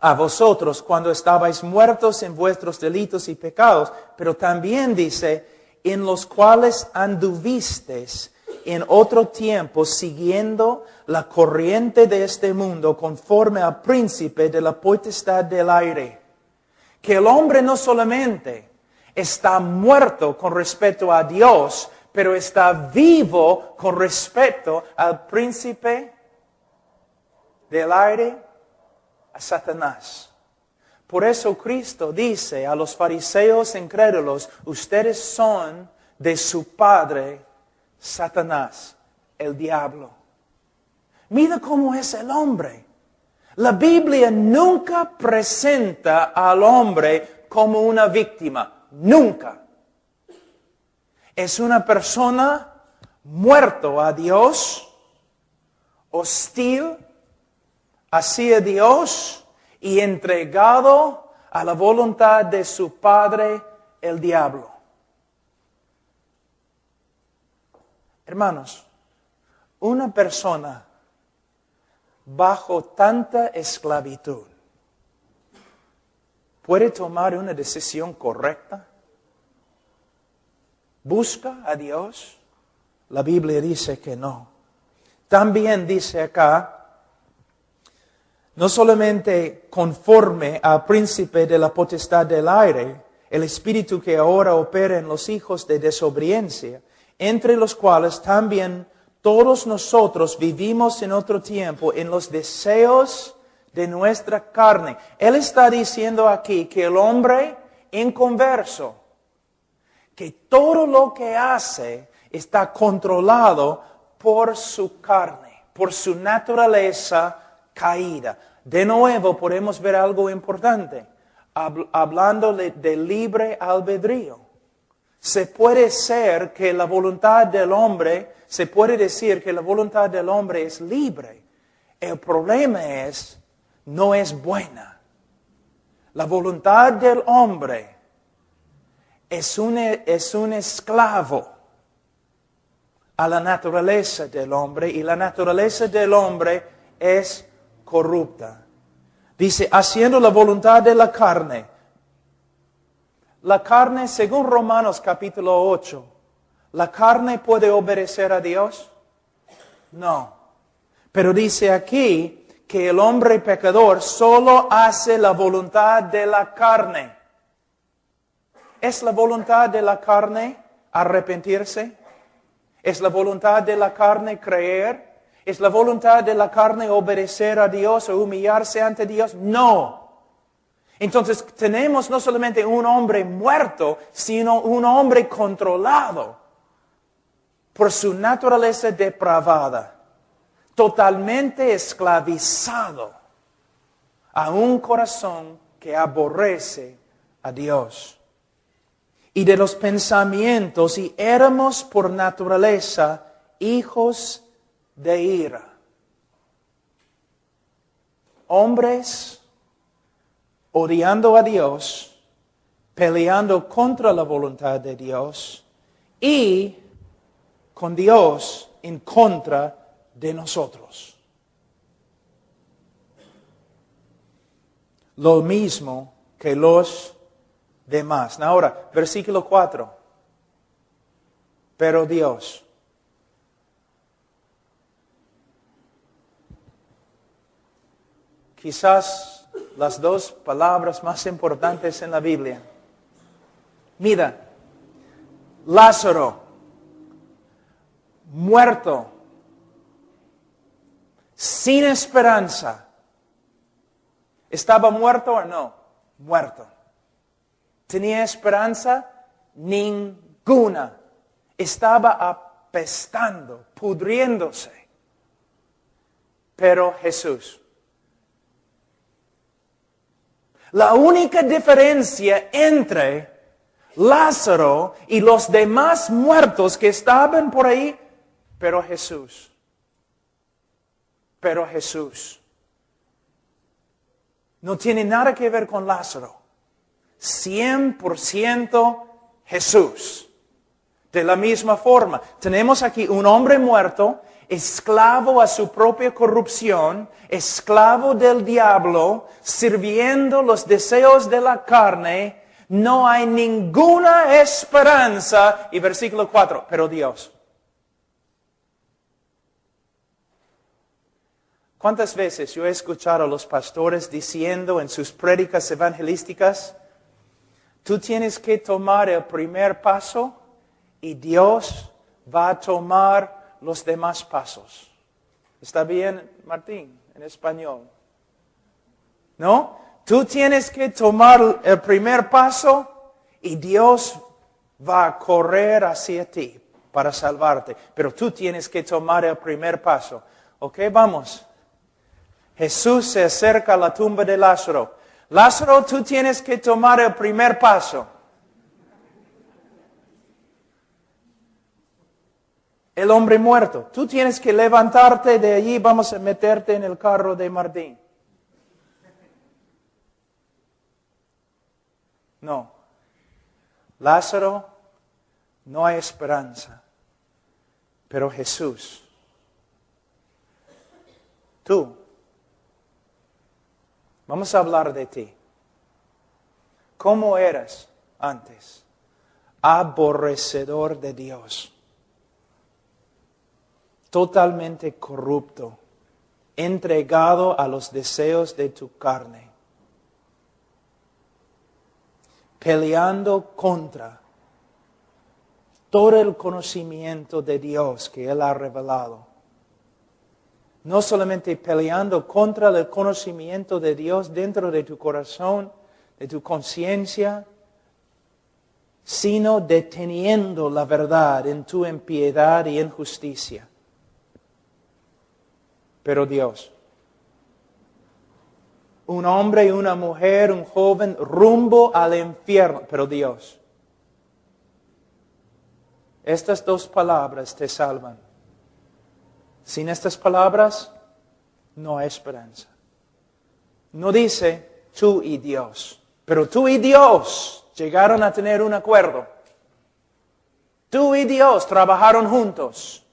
a vosotros cuando estabais muertos en vuestros delitos y pecados, pero también dice, en los cuales anduvisteis en otro tiempo siguiendo la corriente de este mundo conforme al príncipe de la potestad del aire. Que el hombre no solamente está muerto con respecto a Dios, pero está vivo con respecto al príncipe del aire, a Satanás. Por eso Cristo dice a los fariseos incrédulos, ustedes son de su padre Satanás, el diablo. Mira cómo es el hombre. La Biblia nunca presenta al hombre como una víctima. Nunca. Es una persona muerto a Dios, hostil hacia Dios y entregado a la voluntad de su padre, el diablo. Hermanos, una persona bajo tanta esclavitud puede tomar una decisión correcta. ¿Busca a Dios? La Biblia dice que no. También dice acá, no solamente conforme al príncipe de la potestad del aire, el espíritu que ahora opera en los hijos de desobediencia, entre los cuales también todos nosotros vivimos en otro tiempo en los deseos de nuestra carne. Él está diciendo aquí que el hombre inconverso, que todo lo que hace está controlado por su carne, por su naturaleza caída. De nuevo podemos ver algo importante, hablando de libre albedrío. Se puede decir que la voluntad del hombre es libre. El problema no es buena. La voluntad del hombre es un esclavo a la naturaleza del hombre, y la naturaleza del hombre es corrupta. Dice, haciendo la voluntad de la carne. La carne, según Romanos capítulo 8, ¿la carne puede obedecer a Dios? No. Pero dice aquí que el hombre pecador solo hace la voluntad de la carne. ¿Es la voluntad de la carne arrepentirse? ¿Es la voluntad de la carne creer? ¿Es la voluntad de la carne obedecer a Dios o humillarse ante Dios? No. Entonces tenemos no solamente un hombre muerto, sino un hombre controlado por su naturaleza depravada, totalmente esclavizado a un corazón que aborrece a Dios. Y de los pensamientos, y éramos por naturaleza hijos de ira. Hombres odiando a Dios, peleando contra la voluntad de Dios y con Dios en contra de nosotros. Lo mismo que los demás. Ahora, versículo 4. Pero Dios. Quizás las dos palabras más importantes en la Biblia. Mira, Lázaro, muerto, sin esperanza. ¿Estaba muerto o no? Muerto. ¿Tenía esperanza? Ninguna. Estaba apestando, pudriéndose. Pero Jesús. La única diferencia entre Lázaro y los demás muertos que estaban por ahí, pero Jesús. Pero Jesús. No tiene nada que ver con Lázaro. 100% Jesús. De la misma forma, tenemos aquí un hombre muerto, esclavo a su propia corrupción, esclavo del diablo, sirviendo los deseos de la carne. No hay ninguna esperanza. Y versículo 4, pero Dios. ¿Cuántas veces yo he escuchado a los pastores diciendo en sus prédicas evangelísticas, tú tienes que tomar el primer paso y Dios va a tomar los demás pasos? ¿Está bien, Martín, en español? ¿No? Tú tienes que tomar el primer paso y Dios va a correr hacia ti para salvarte. Pero tú tienes que tomar el primer paso. ¿Ok? Vamos. Jesús se acerca a la tumba de Lázaro. Lázaro, tú tienes que tomar el primer paso. El hombre muerto, tú tienes que levantarte de allí, vamos a meterte en el carro de Martín. No. Lázaro, no hay esperanza. Pero Jesús, tú, vamos a hablar de ti. ¿Cómo eras antes? Aborrecedor de Dios. Totalmente corrupto. Entregado a los deseos de tu carne. Peleando contra todo el conocimiento de Dios que Él ha revelado. No solamente peleando contra el conocimiento de Dios dentro de tu corazón, de tu conciencia, sino deteniendo la verdad en tu impiedad y injusticia. Pero Dios, un hombre y una mujer, un joven, rumbo al infierno. Pero Dios, estas dos palabras te salvan. Sin estas palabras, no hay esperanza. No dice tú y Dios, pero tú y Dios llegaron a tener un acuerdo. Tú y Dios trabajaron juntos.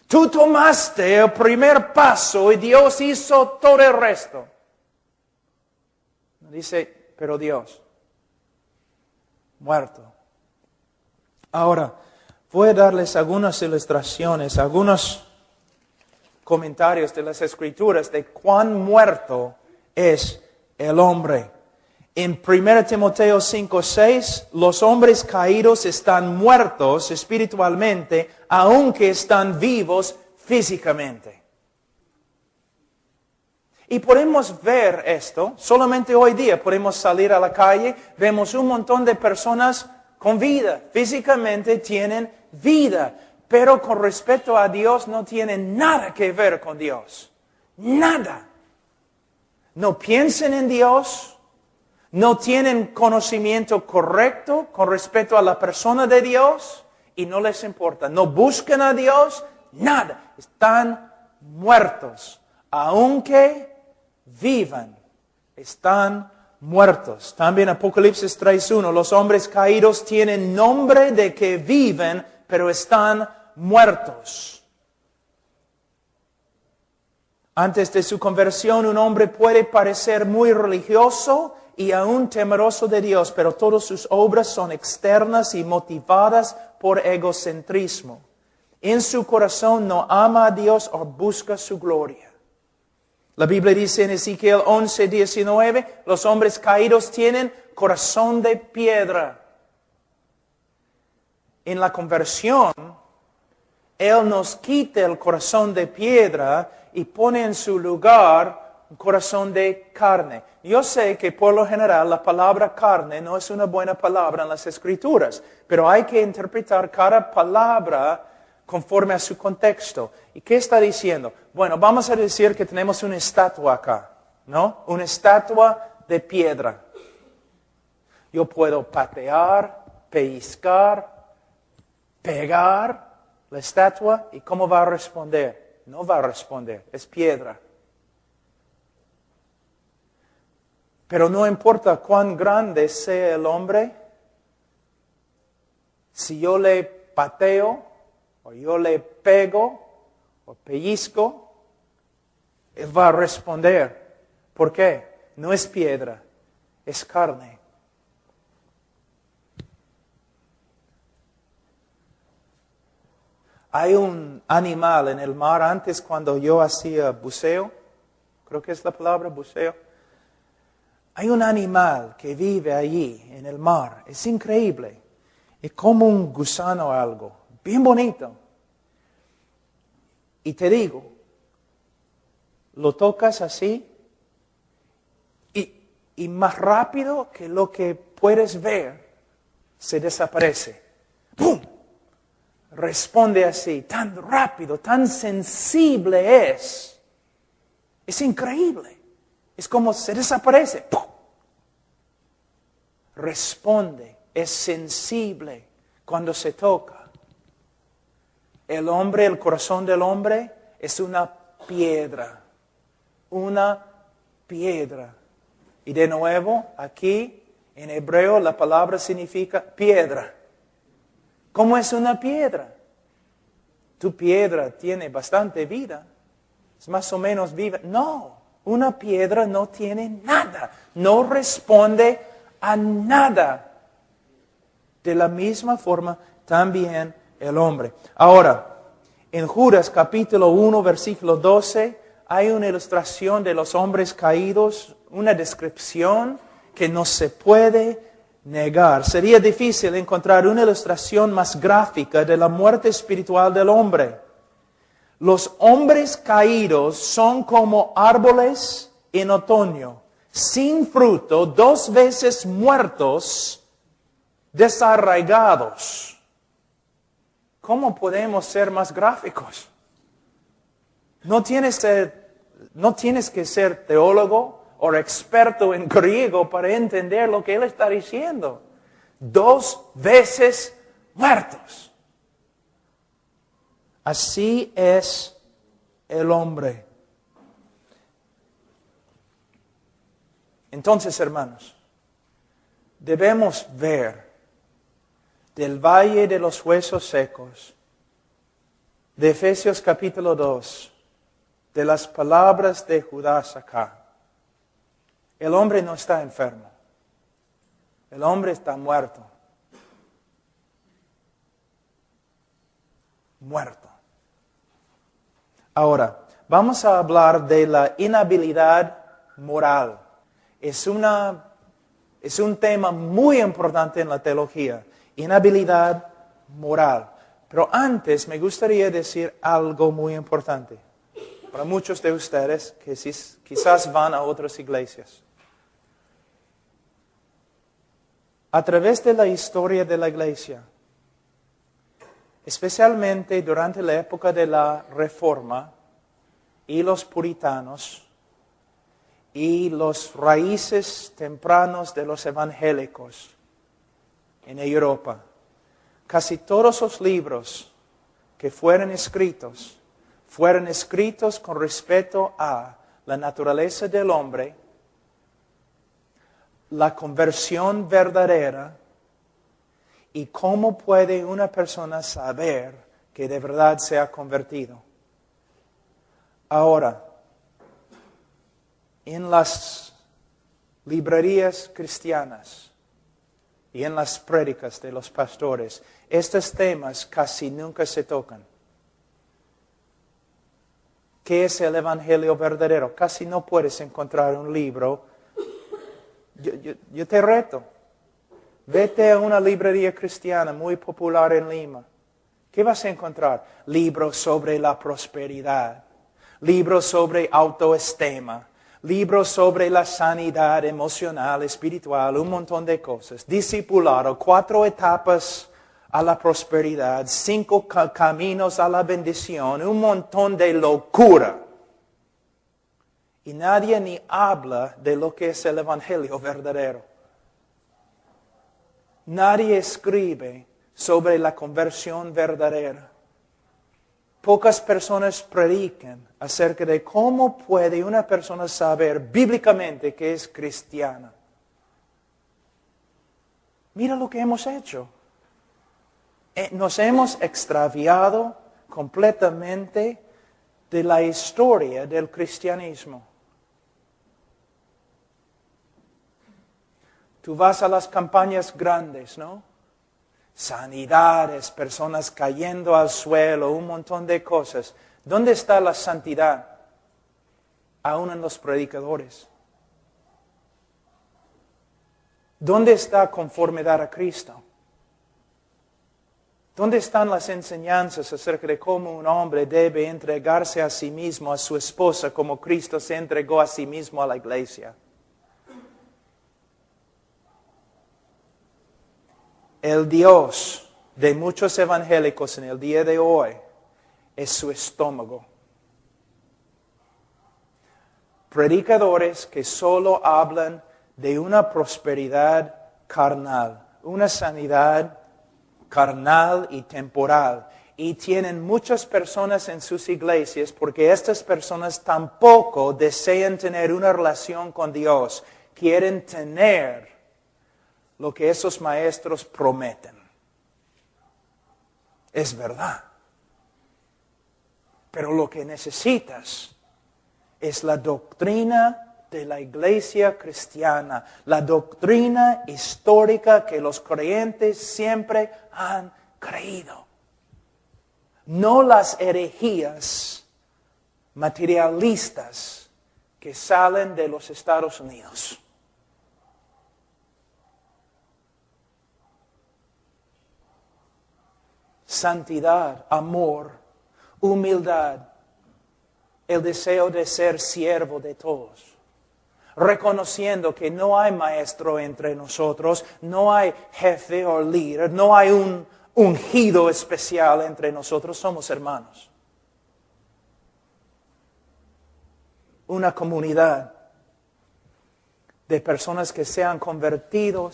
Tú tomaste el primer paso y Dios hizo todo el resto. Dice, pero Dios, muerto. Ahora, voy a darles algunas ilustraciones, algunos comentarios de las Escrituras de cuán muerto es el hombre. En 1 Timoteo 5:6, los hombres caídos están muertos espiritualmente, aunque están vivos físicamente. Y podemos ver esto, solamente hoy día podemos salir a la calle, vemos un montón de personas con vida, físicamente tienen vida, pero con respecto a Dios no tienen nada que ver con Dios, nada. No piensan en Dios, no tienen conocimiento correcto con respecto a la persona de Dios y no les importa, no buscan a Dios, nada, están muertos, aunque vivan, están muertos. También Apocalipsis 3:1, los hombres caídos tienen nombre de que viven, pero están muertos. Antes de su conversión, un hombre puede parecer muy religioso y aún temeroso de Dios, pero todas sus obras son externas y motivadas por egocentrismo. En su corazón no ama a Dios o busca su gloria. La Biblia dice en Ezequiel 11:19, los hombres caídos tienen corazón de piedra. En la conversión, Él nos quita el corazón de piedra y pone en su lugar un corazón de carne. Yo sé que por lo general la palabra carne no es una buena palabra en las Escrituras, pero hay que interpretar cada palabra conforme a su contexto. ¿Y qué está diciendo? Bueno, vamos a decir que tenemos una estatua acá, ¿no? Una estatua de piedra. Yo puedo patear, pellizcar, pegar la estatua, ¿y cómo va a responder? No va a responder, es piedra. Pero no importa cuán grande sea el hombre, si yo le pateo, o yo le pego, o pellizco, Él va a responder. ¿Por qué? No es piedra, es carne. Hay un animal en el mar, antes cuando yo hacía buceo, creo que es la palabra buceo. Hay un animal que vive allí en el mar, es increíble, es como un gusano o algo, bien bonito. Y te digo, lo tocas así y más rápido que lo que puedes ver, se desaparece. ¡Pum! Responde así, tan rápido, tan sensible es. Es increíble. Es como se desaparece. ¡Pum! Responde, es sensible cuando se toca. El hombre, el corazón del hombre es una piedra. Una piedra. Y de nuevo, aquí en hebreo la palabra significa piedra. ¿Cómo es una piedra? Tu piedra tiene bastante vida. Es más o menos viva. No, una piedra no tiene nada. No responde a nada. De la misma forma, también el hombre. Ahora, en Judas capítulo 1, versículo 12, hay una ilustración de los hombres caídos, una descripción que no se puede negar. Sería difícil encontrar una ilustración más gráfica de la muerte espiritual del hombre. Los hombres caídos son como árboles en otoño, sin fruto, 2 veces muertos, desarraigados. ¿Cómo podemos ser más gráficos? No tienes que ser teólogo o experto en griego para entender lo que él está diciendo. 2 veces muertos. Así es el hombre. Entonces, hermanos, debemos ver del valle de los huesos secos, de Efesios capítulo 2, de las palabras de Judas acá. El hombre no está enfermo. El hombre está muerto. Muerto. Ahora, vamos a hablar de la inhabilidad moral. Es un tema muy importante en la teología. Inhabilidad moral. Pero antes me gustaría decir algo muy importante. Para muchos de ustedes que quizás van a otras iglesias. A través de la historia de la iglesia, especialmente durante la época de la Reforma y los puritanos y los raíces tempranos de los evangélicos en Europa, casi todos los libros que fueron escritos con respecto a la naturaleza del hombre, la conversión verdadera y cómo puede una persona saber que de verdad se ha convertido. Ahora, en las librerías cristianas y en las prédicas de los pastores, estos temas casi nunca se tocan. ¿Qué es el evangelio verdadero? Casi no puedes encontrar un libro. Yo te reto. Vete a una librería cristiana muy popular en Lima. ¿Qué vas a encontrar? Libros sobre la prosperidad, libros sobre autoestima, libros sobre la sanidad emocional, espiritual, un montón de cosas. Discipulado, 4 etapas a la prosperidad, 5 caminos a la bendición, un montón de locura. Y nadie ni habla de lo que es el evangelio verdadero. Nadie escribe sobre la conversión verdadera. Pocas personas predican acerca de cómo puede una persona saber bíblicamente que es cristiana. Mira lo que hemos hecho. Nos hemos extraviado completamente de la historia del cristianismo. Tú vas a las campañas grandes, ¿no? Sanidades, personas cayendo al suelo, un montón de cosas. ¿Dónde está la santidad? aún en los predicadores. ¿Dónde está conformidad a Cristo? ¿Dónde están las enseñanzas acerca de cómo un hombre debe entregarse a sí mismo, a su esposa, como Cristo se entregó a sí mismo a la iglesia? El Dios de muchos evangélicos en el día de hoy es su estómago. Predicadores que solo hablan de una prosperidad carnal, una sanidad carnal y temporal. Y tienen muchas personas en sus iglesias porque estas personas tampoco desean tener una relación con Dios. Quieren tener lo que esos maestros prometen. Es verdad. Pero lo que necesitas es la doctrina de la iglesia cristiana, la doctrina histórica que los creyentes siempre han creído. No las herejías materialistas que salen de los Estados Unidos. Santidad, amor, humildad, el deseo de ser siervo de todos. Reconociendo que no hay maestro entre nosotros, no hay jefe o líder, no hay un ungido especial entre nosotros, somos hermanos. Una comunidad de personas que se han convertido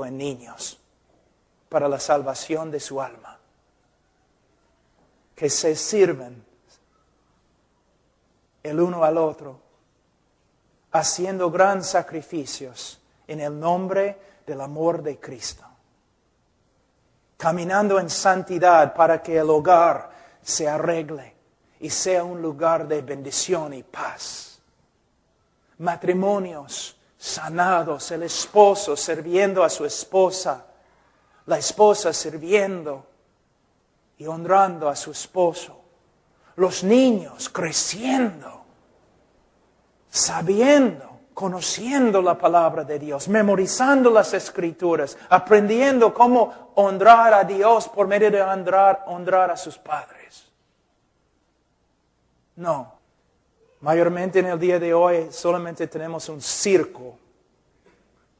en niños para la salvación de su alma, que se sirven el uno al otro, haciendo grandes sacrificios en el nombre del amor de Cristo. Caminando en santidad para que el hogar se arregle y sea un lugar de bendición y paz. Matrimonios sanados, el esposo sirviendo a su esposa, la esposa sirviendo y honrando a su esposo. Los niños creciendo, sabiendo, conociendo la palabra de Dios, memorizando las Escrituras, aprendiendo cómo honrar a Dios por medio de honrar a sus padres. No, mayormente en el día de hoy solamente tenemos un circo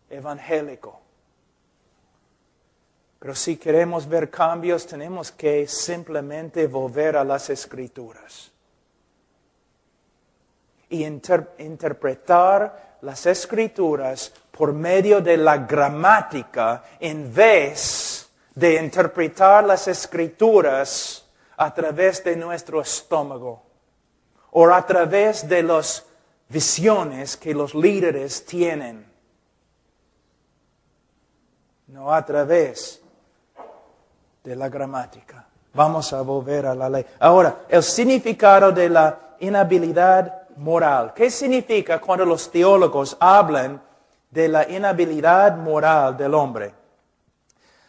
evangélico. Pero si queremos ver cambios, tenemos que simplemente volver a las Escrituras y interpretar las Escrituras por medio de la gramática en vez de interpretar las Escrituras a través de nuestro estómago o a través de las visiones que los líderes tienen. No a través de la gramática. Vamos a volver a la ley. Ahora, el significado de la inhabilidad moral. ¿Qué significa cuando los teólogos hablan de la inhabilidad moral del hombre?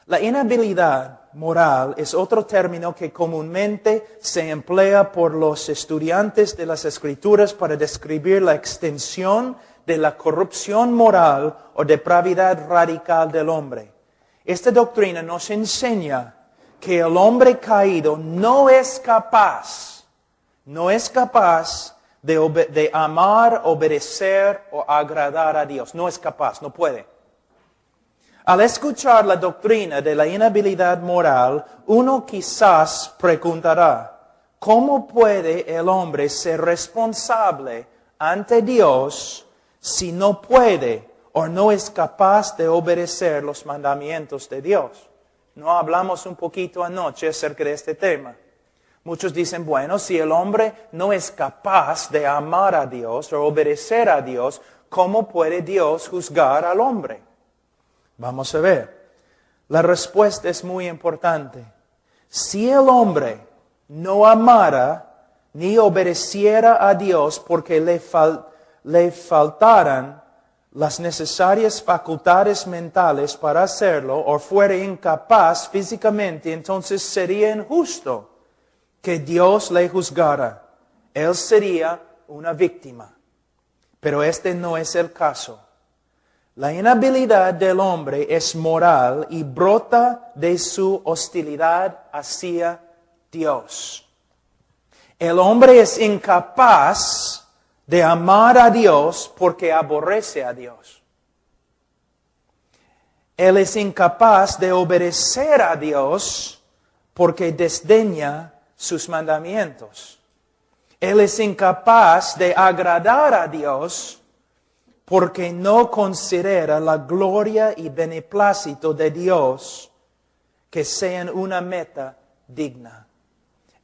La inhabilidad moral es otro término que comúnmente se emplea por los estudiantes de las Escrituras para describir la extensión de la corrupción moral o depravidad radical del hombre. Esta doctrina nos enseña que el hombre caído no es capaz de amar, obedecer o agradar a Dios. No es capaz, no puede. Al escuchar la doctrina de la inhabilidad moral, uno quizás preguntará, ¿cómo puede el hombre ser responsable ante Dios si no puede o no es capaz de obedecer los mandamientos de Dios? No hablamos un poquito anoche acerca de este tema. Muchos dicen, bueno, si el hombre no es capaz de amar a Dios o obedecer a Dios, ¿cómo puede Dios juzgar al hombre? Vamos a ver. La respuesta es muy importante. Si el hombre no amara ni obedeciera a Dios porque le faltaran las necesarias facultades mentales para hacerlo o fuera incapaz físicamente, entonces sería injusto que Dios le juzgara. Él sería una víctima. Pero este no es el caso. La inhabilidad del hombre es moral y brota de su hostilidad hacia Dios. El hombre es incapaz de amar a Dios porque aborrece a Dios. Él es incapaz de obedecer a Dios porque desdeña sus mandamientos. Él es incapaz de agradar a Dios porque no considera la gloria y beneplácito de Dios que sean una meta digna.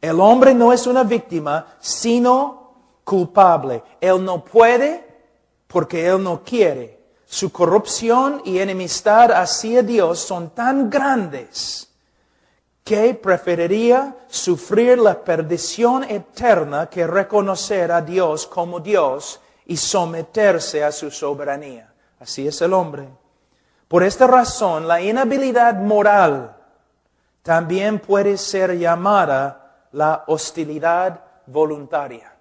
El hombre no es una víctima, sino culpable. Él no puede porque él no quiere. Su corrupción y enemistad hacia Dios son tan grandes que preferiría sufrir la perdición eterna que reconocer a Dios como Dios y someterse a su soberanía. Así es el hombre. Por esta razón, la inhabilidad moral también puede ser llamada la hostilidad voluntaria.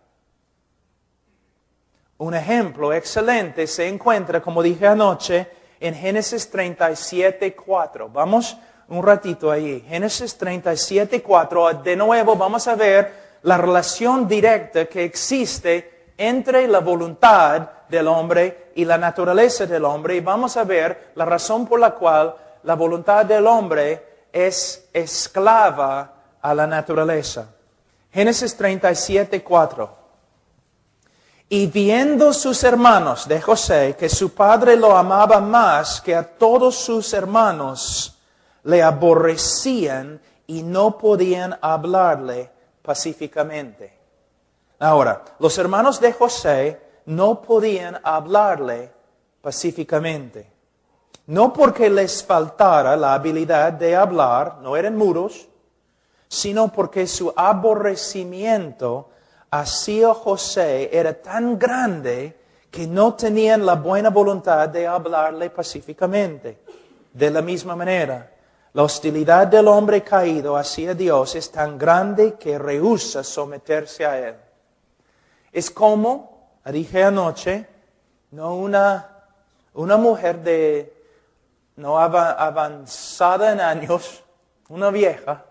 Un ejemplo excelente se encuentra, como dije anoche, en Génesis 37:4. Vamos un ratito ahí. Génesis 37:4. De nuevo vamos a ver la relación directa que existe entre la voluntad del hombre y la naturaleza del hombre. Y vamos a ver la razón por la cual la voluntad del hombre es esclava a la naturaleza. Génesis 37:4. Y viendo sus hermanos de José que su padre lo amaba más que a todos sus hermanos, le aborrecían y no podían hablarle pacíficamente. Ahora, los hermanos de José no podían hablarle pacíficamente. No porque les faltara la habilidad de hablar, no eran mudos, sino porque su aborrecimiento hacia José era tan grande que no tenían la buena voluntad de hablarle pacíficamente. De la misma manera, la hostilidad del hombre caído hacia Dios es tan grande que rehúsa someterse a Él. Es como, dije anoche, no una mujer no avanzada en años, una vieja,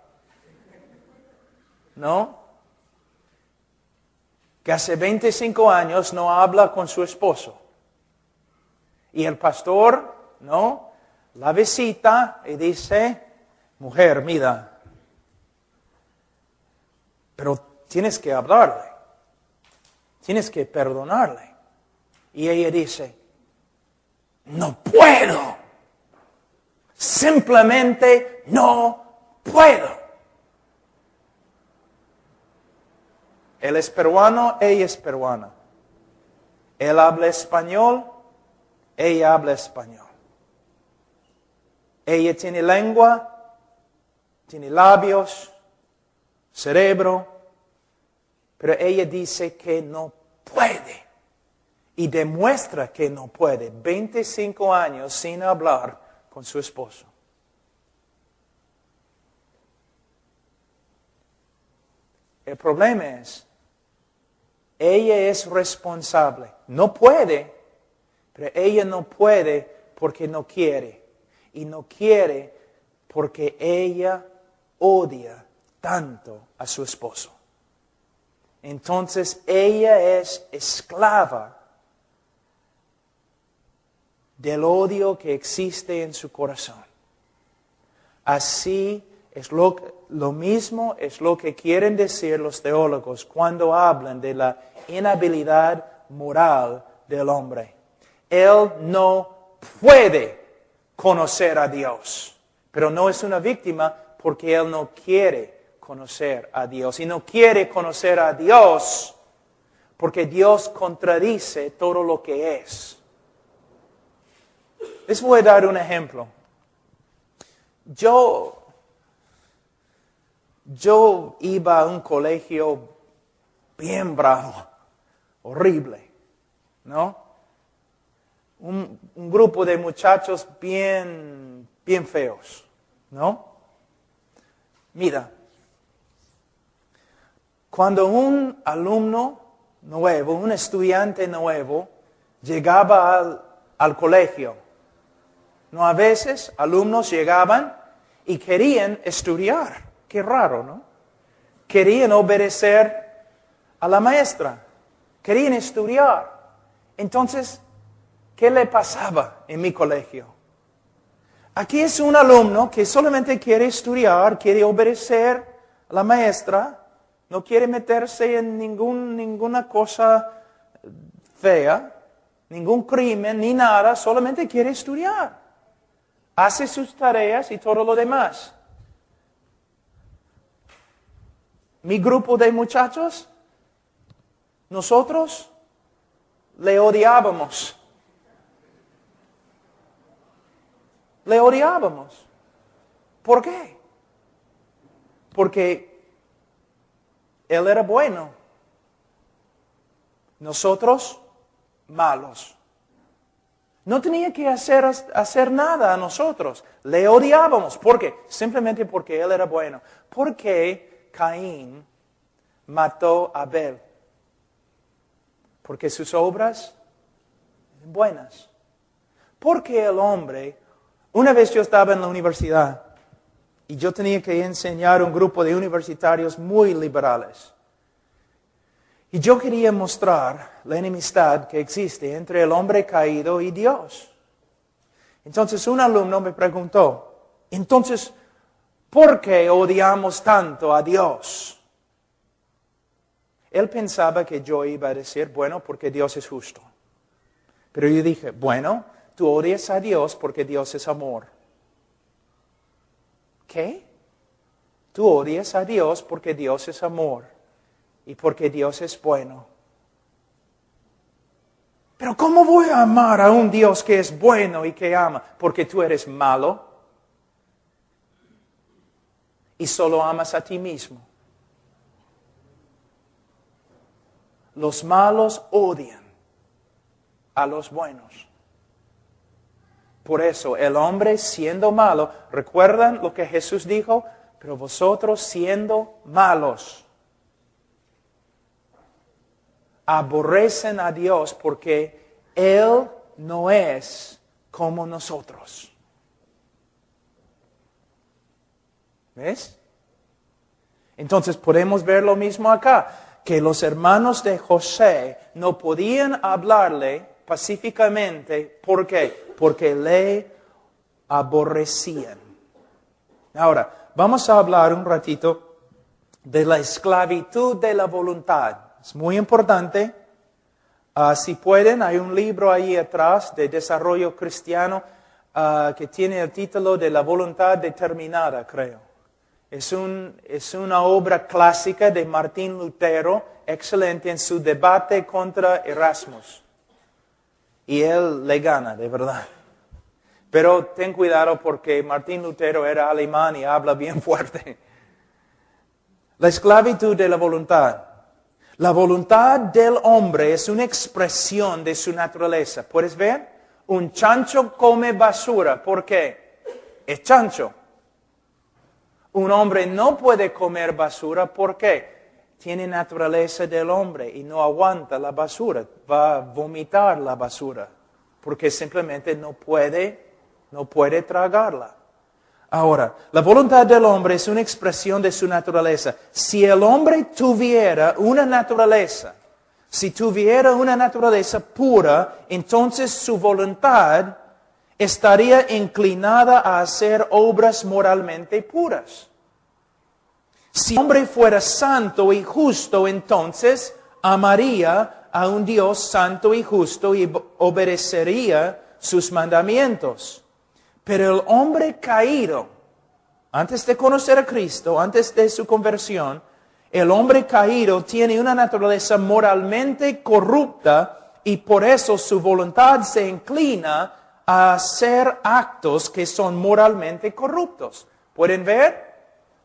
¿no? Que hace 25 años no habla con su esposo. Y el pastor, ¿no? La visita y dice, mujer, mira, pero tienes que hablarle. Tienes que perdonarle. Y ella dice, no puedo. Simplemente no puedo. Él es peruano, ella es peruana. Él habla español, ella habla español. Ella tiene lengua, tiene labios, cerebro, pero ella dice que no puede. Y demuestra que no puede. 25 años sin hablar con su esposo. El problema es, ella es responsable. No puede, pero ella no puede porque no quiere. Y no quiere porque ella odia tanto a su esposo. Entonces ella es esclava del odio que existe en su corazón. Así es lo mismo es lo que quieren decir los teólogos cuando hablan de la inhabilidad moral del hombre. Él no puede conocer a Dios, pero no es una víctima porque él no quiere conocer a Dios. Y no quiere conocer a Dios porque Dios contradice todo lo que es. Les voy a dar un ejemplo. Yo iba a un colegio bien bravo, horrible, ¿no? Un grupo de muchachos bien feos, ¿no? Mira, cuando un alumno nuevo, un estudiante nuevo, llegaba al colegio. No, a veces alumnos llegaban y querían estudiar. Qué raro, ¿no? Querían obedecer a la maestra. Querían estudiar. Entonces, ¿qué le pasaba en mi colegio? Aquí es un alumno que solamente quiere estudiar, quiere obedecer a la maestra, no quiere meterse en ninguna cosa fea, ningún crimen, ni nada, solamente quiere estudiar. Hace sus tareas y todo lo demás. Mi grupo de muchachos, nosotros le odiábamos. Le odiábamos. ¿Por qué? Porque él era bueno. Nosotros, malos. No tenía que hacer nada a nosotros. Le odiábamos. ¿Por qué? Simplemente porque él era bueno. ¿Por qué Caín mató a Abel? Porque sus obras eran buenas. Porque el hombre, una vez yo estaba en la universidad y yo tenía que enseñar a un grupo de universitarios muy liberales. Y yo quería mostrar la enemistad que existe entre el hombre caído y Dios. Entonces un alumno me preguntó, entonces, ¿por qué odiamos tanto a Dios? Él pensaba que yo iba a decir, bueno, porque Dios es justo. Pero yo dije, bueno, tú odias a Dios porque Dios es amor. ¿Qué? Tú odias a Dios porque Dios es amor. Y porque Dios es bueno. Pero ¿cómo voy a amar a un Dios que es bueno y que ama? Porque tú eres malo. Y solo amas a ti mismo. Los malos odian a los buenos. Por eso el hombre siendo malo, ¿recuerdan lo que Jesús dijo? Pero vosotros siendo malos, aborrecen a Dios porque Él no es como nosotros. ¿Ves? Entonces podemos ver lo mismo acá, que los hermanos de José no podían hablarle pacíficamente. ¿Por qué? Porque le aborrecían. Ahora, vamos a hablar un ratito de la esclavitud de la voluntad. Es muy importante. Si pueden, hay un libro ahí atrás de desarrollo cristiano que tiene el título de La voluntad determinada, creo. Es una obra clásica de Martín Lutero, excelente en su debate contra Erasmus. Y él le gana, de verdad. Pero ten cuidado porque Martín Lutero era alemán y habla bien fuerte. La esclavitud de la voluntad. La voluntad del hombre es una expresión de su naturaleza. ¿Puedes ver? Un chancho come basura. ¿Por qué? Es chancho. Un hombre no puede comer basura. ¿Por qué? Tiene naturaleza del hombre y no aguanta la basura. Va a vomitar la basura. Porque simplemente no puede tragarla. Ahora, la voluntad del hombre es una expresión de su naturaleza. Si el hombre tuviera una naturaleza pura, entonces su voluntad estaría inclinada a hacer obras moralmente puras. Si el hombre fuera santo y justo, entonces amaría a un Dios santo y justo y obedecería sus mandamientos. Pero el hombre caído, antes de conocer a Cristo, antes de su conversión, el hombre caído tiene una naturaleza moralmente corrupta y por eso su voluntad se inclina a hacer actos que son moralmente corruptos. ¿Pueden ver?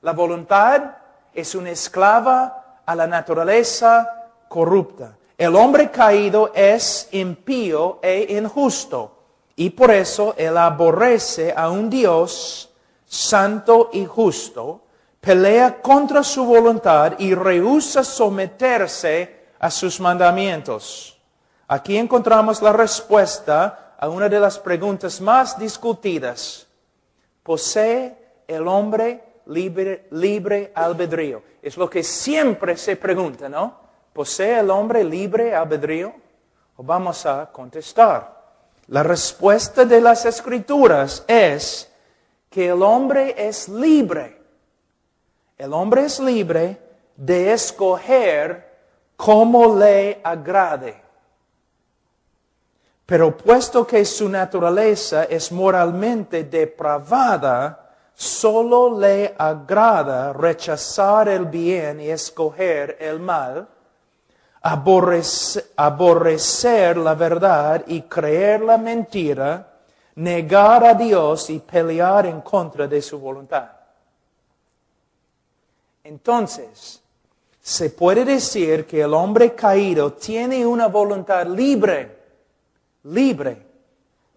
La voluntad es una esclava a la naturaleza corrupta. El hombre caído es impío e injusto. Y por eso él aborrece a un Dios santo y justo, pelea contra su voluntad y rehúsa someterse a sus mandamientos. Aquí encontramos la respuesta a una de las preguntas más discutidas. ¿Posee el hombre libre albedrío? Es lo que siempre se pregunta, ¿no? ¿Posee el hombre libre albedrío? O vamos a contestar. La respuesta de las Escrituras es que el hombre es libre. El hombre es libre de escoger cómo le agrade. Pero puesto que su naturaleza es moralmente depravada, solo le agrada rechazar el bien y escoger el mal, aborrecer la verdad y creer la mentira, negar a Dios y pelear en contra de su voluntad. Entonces, se puede decir que el hombre caído tiene una voluntad libre,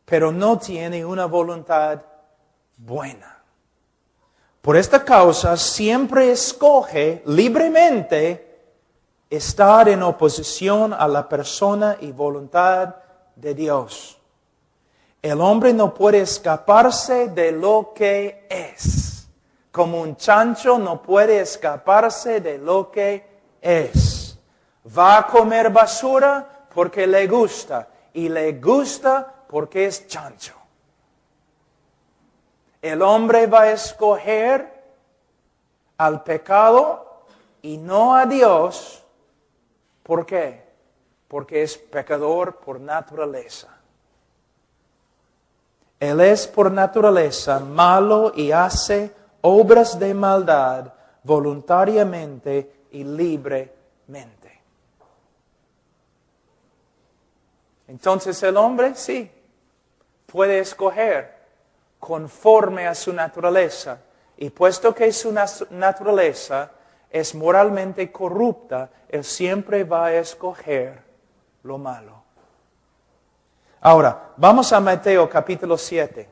pero no tiene una voluntad buena. Por esta causa siempre escoge libremente estar en oposición a la persona y voluntad de Dios. El hombre no puede escaparse de lo que es. Como un chancho no puede escaparse de lo que es. Va a comer basura porque le gusta. Y le gusta porque es chancho. El hombre va a escoger al pecado y no a Dios. ¿Por qué? Porque es pecador por naturaleza. Él es por naturaleza malo y hace obras de maldad voluntariamente y libremente. Entonces el hombre sí puede escoger conforme a su naturaleza. Y puesto que su naturaleza es moralmente corrupta, él siempre va a escoger lo malo. Ahora, vamos a Mateo capítulo 7.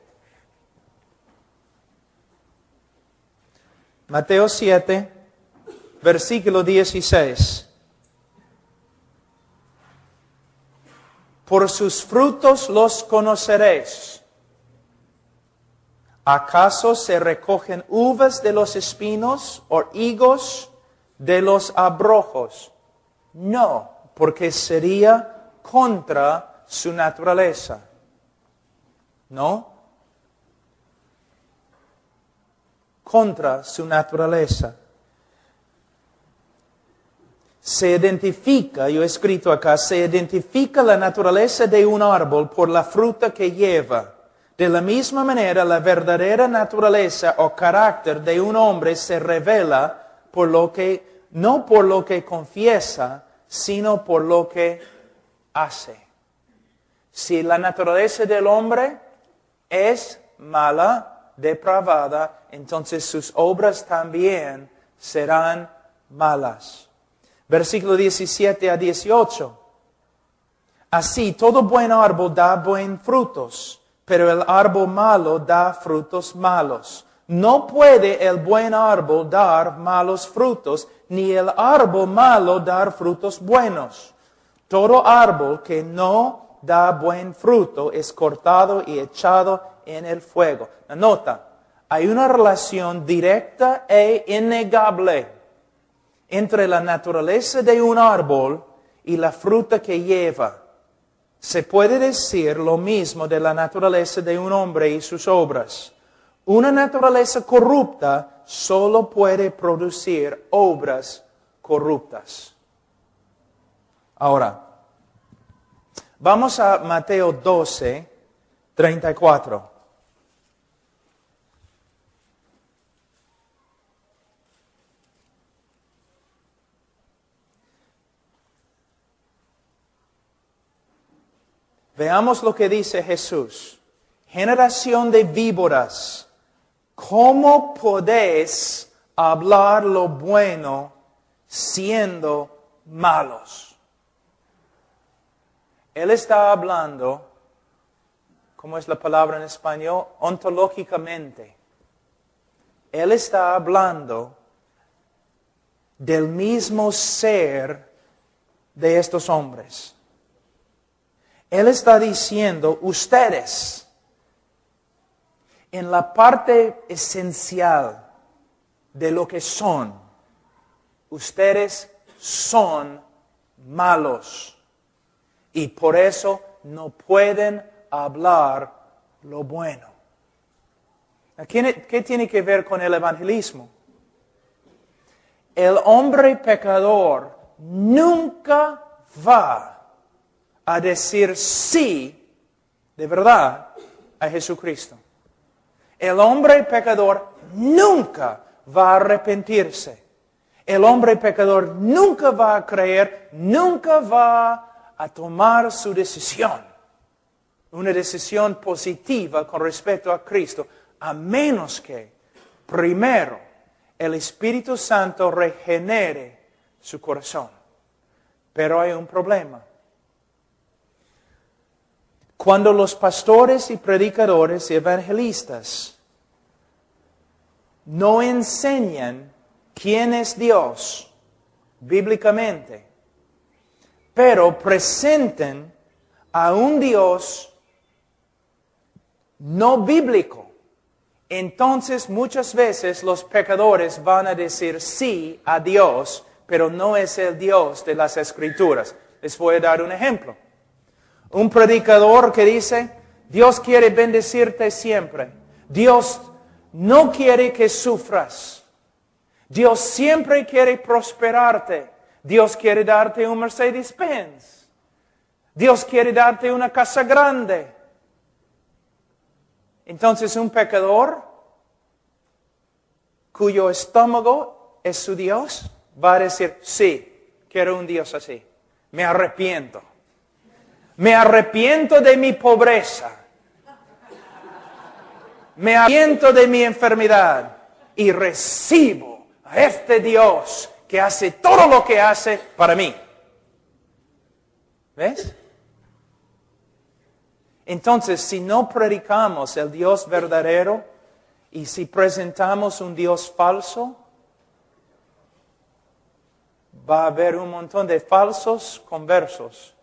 Mateo 7, versículo 16. Por sus frutos los conoceréis. ¿Acaso se recogen uvas de los espinos o higos de los abrojos? No, porque sería contra su naturaleza. ¿No? Contra su naturaleza. Se identifica, yo he escrito acá, se identifica la naturaleza de un árbol por la fruta que lleva. De la misma manera, la verdadera naturaleza o carácter de un hombre se revela no por lo que confiesa, sino por lo que hace. Si la naturaleza del hombre es mala, depravada, entonces sus obras también serán malas. Versículo 17 a 18. Así, todo buen árbol da buen frutos, pero el árbol malo da frutos malos. No puede el buen árbol dar malos frutos, ni el árbol malo dar frutos buenos. Todo árbol que no da buen fruto es cortado y echado en el fuego. Nota, hay una relación directa e innegable entre la naturaleza de un árbol y la fruta que lleva. Se puede decir lo mismo de la naturaleza de un hombre y sus obras. Una naturaleza corrupta solo puede producir obras corruptas. Ahora, vamos a Mateo 12, 34. Veamos lo que dice Jesús. Generación de víboras, ¿cómo podéis hablar lo bueno siendo malos? Él está hablando, ¿cómo es la palabra en español? Ontológicamente. Él está hablando del mismo ser de estos hombres. Él está diciendo, ustedes, en la parte esencial de lo que son, ustedes son malos. Y por eso no pueden hablar lo bueno. ¿Qué tiene que ver con el evangelismo? El hombre pecador nunca va a decir sí, de verdad, a Jesucristo. El hombre pecador nunca va a arrepentirse. El hombre pecador nunca va a creer, nunca va a tomar su decisión. Una decisión positiva con respecto a Cristo, a menos que, primero, el Espíritu Santo regenere su corazón. Pero hay un problema. Cuando los pastores y predicadores y evangelistas no enseñan quién es Dios bíblicamente, pero presenten a un Dios no bíblico, entonces muchas veces los pecadores van a decir sí a Dios, pero no es el Dios de las Escrituras. Les voy a dar un ejemplo. Un predicador que dice, Dios quiere bendecirte siempre. Dios no quiere que sufras. Dios siempre quiere prosperarte. Dios quiere darte un Mercedes-Benz. Dios quiere darte una casa grande. Entonces un pecador cuyo estómago es su Dios va a decir, sí, quiero un Dios así. Me arrepiento. Me arrepiento de mi pobreza. Me arrepiento de mi enfermedad. Y recibo a este Dios que hace todo lo que hace para mí. ¿Ves? Entonces, si no predicamos el Dios verdadero y si presentamos un Dios falso, va a haber un montón de falsos conversos.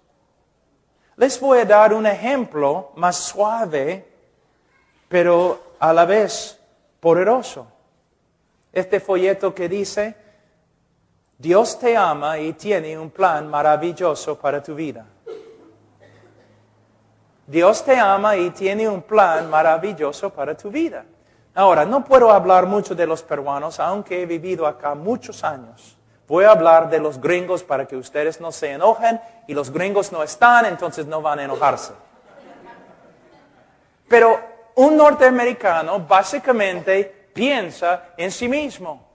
Les voy a dar un ejemplo más suave, pero a la vez poderoso. Este folleto que dice, Dios te ama y tiene un plan maravilloso para tu vida. Dios te ama y tiene un plan maravilloso para tu vida. Ahora, no puedo hablar mucho de los peruanos, aunque he vivido acá muchos años. Voy a hablar de los gringos para que ustedes no se enojen, y los gringos no están, entonces no van a enojarse. Pero un norteamericano básicamente piensa en sí mismo.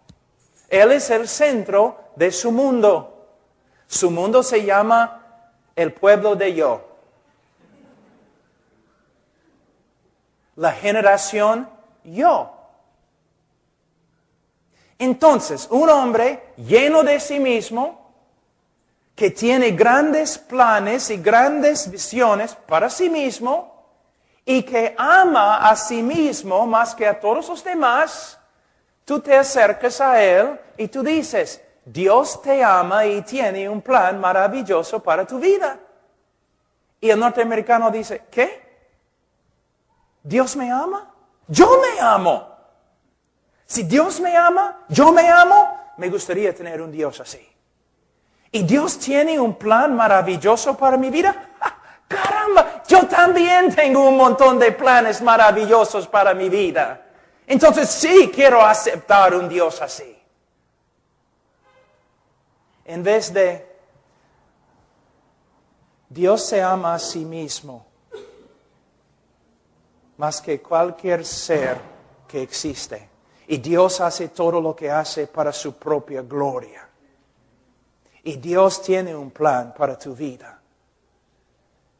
Él es el centro de su mundo. Su mundo se llama el pueblo de yo. La generación yo. Entonces, un hombre lleno de sí mismo, que tiene grandes planes y grandes visiones para sí mismo, y que ama a sí mismo más que a todos los demás, tú te acercas a él y tú dices, Dios te ama y tiene un plan maravilloso para tu vida. Y el norteamericano dice, ¿qué? ¿Dios me ama? Yo me amo. Si Dios me ama, yo me amo, me gustaría tener un Dios así. ¿Y Dios tiene un plan maravilloso para mi vida? ¡Ah, caramba! Yo también tengo un montón de planes maravillosos para mi vida. Entonces sí quiero aceptar un Dios así. En vez de Dios se ama a sí mismo más que cualquier ser que existe. Y Dios hace todo lo que hace para su propia gloria. Y Dios tiene un plan para tu vida.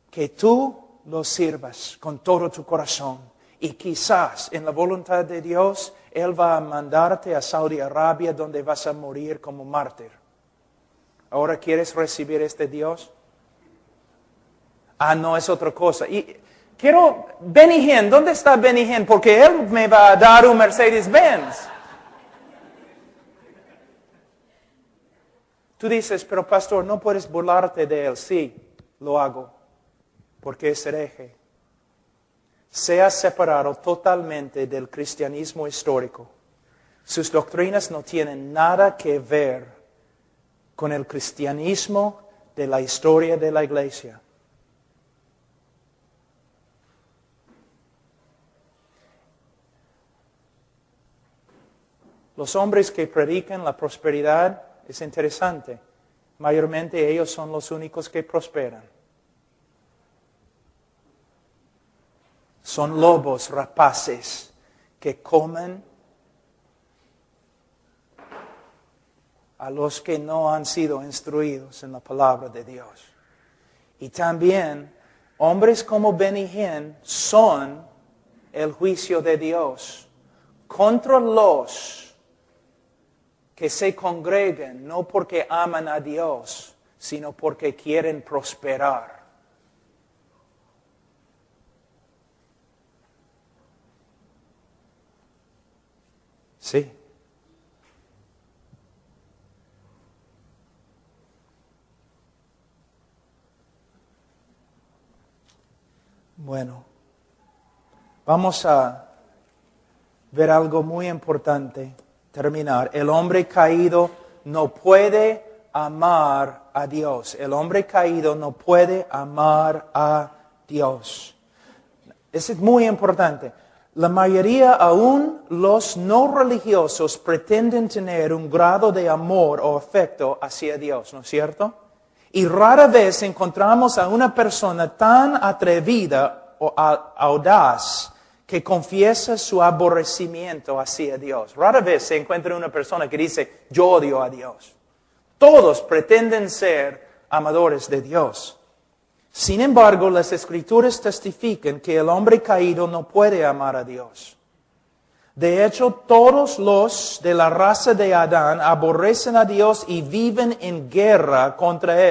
Que tú lo sirvas con todo tu corazón. Y quizás en la voluntad de Dios, Él va a mandarte a Saudi Arabia donde vas a morir como mártir. ¿Ahora quieres recibir este Dios? Ah, no, es otra cosa. Y quiero, Benny Hinn, ¿dónde está Benny Hinn? Porque él me va a dar un Mercedes-Benz. Tú dices, pero pastor, no puedes burlarte de él. Sí, lo hago, porque es hereje. Se ha separado totalmente del cristianismo histórico. Sus doctrinas no tienen nada que ver con el cristianismo de la historia de la iglesia. Los hombres que predican la prosperidad es interesante. Mayormente ellos son los únicos que prosperan. Son lobos rapaces que comen a los que no han sido instruidos en la palabra de Dios. Y también hombres como Benny Hinn son el juicio de Dios contra los que se congregan no porque aman a Dios, sino porque quieren prosperar. Sí. Bueno, vamos a ver algo muy importante. Terminar. El hombre caído no puede amar a Dios. El hombre caído no puede amar a Dios. Eso es muy importante. La mayoría, aún los no religiosos, pretenden tener un grado de amor o afecto hacia Dios, ¿no es cierto? Y rara vez encontramos a una persona tan atrevida o audaz que confiesa su aborrecimiento hacia Dios. Rara vez se encuentra una persona que dice, yo odio a Dios. Todos pretenden ser amadores de Dios. Sin embargo, las Escrituras testifican que el hombre caído no puede amar a Dios. De hecho, todos los de la raza de Adán aborrecen a Dios y viven en guerra contra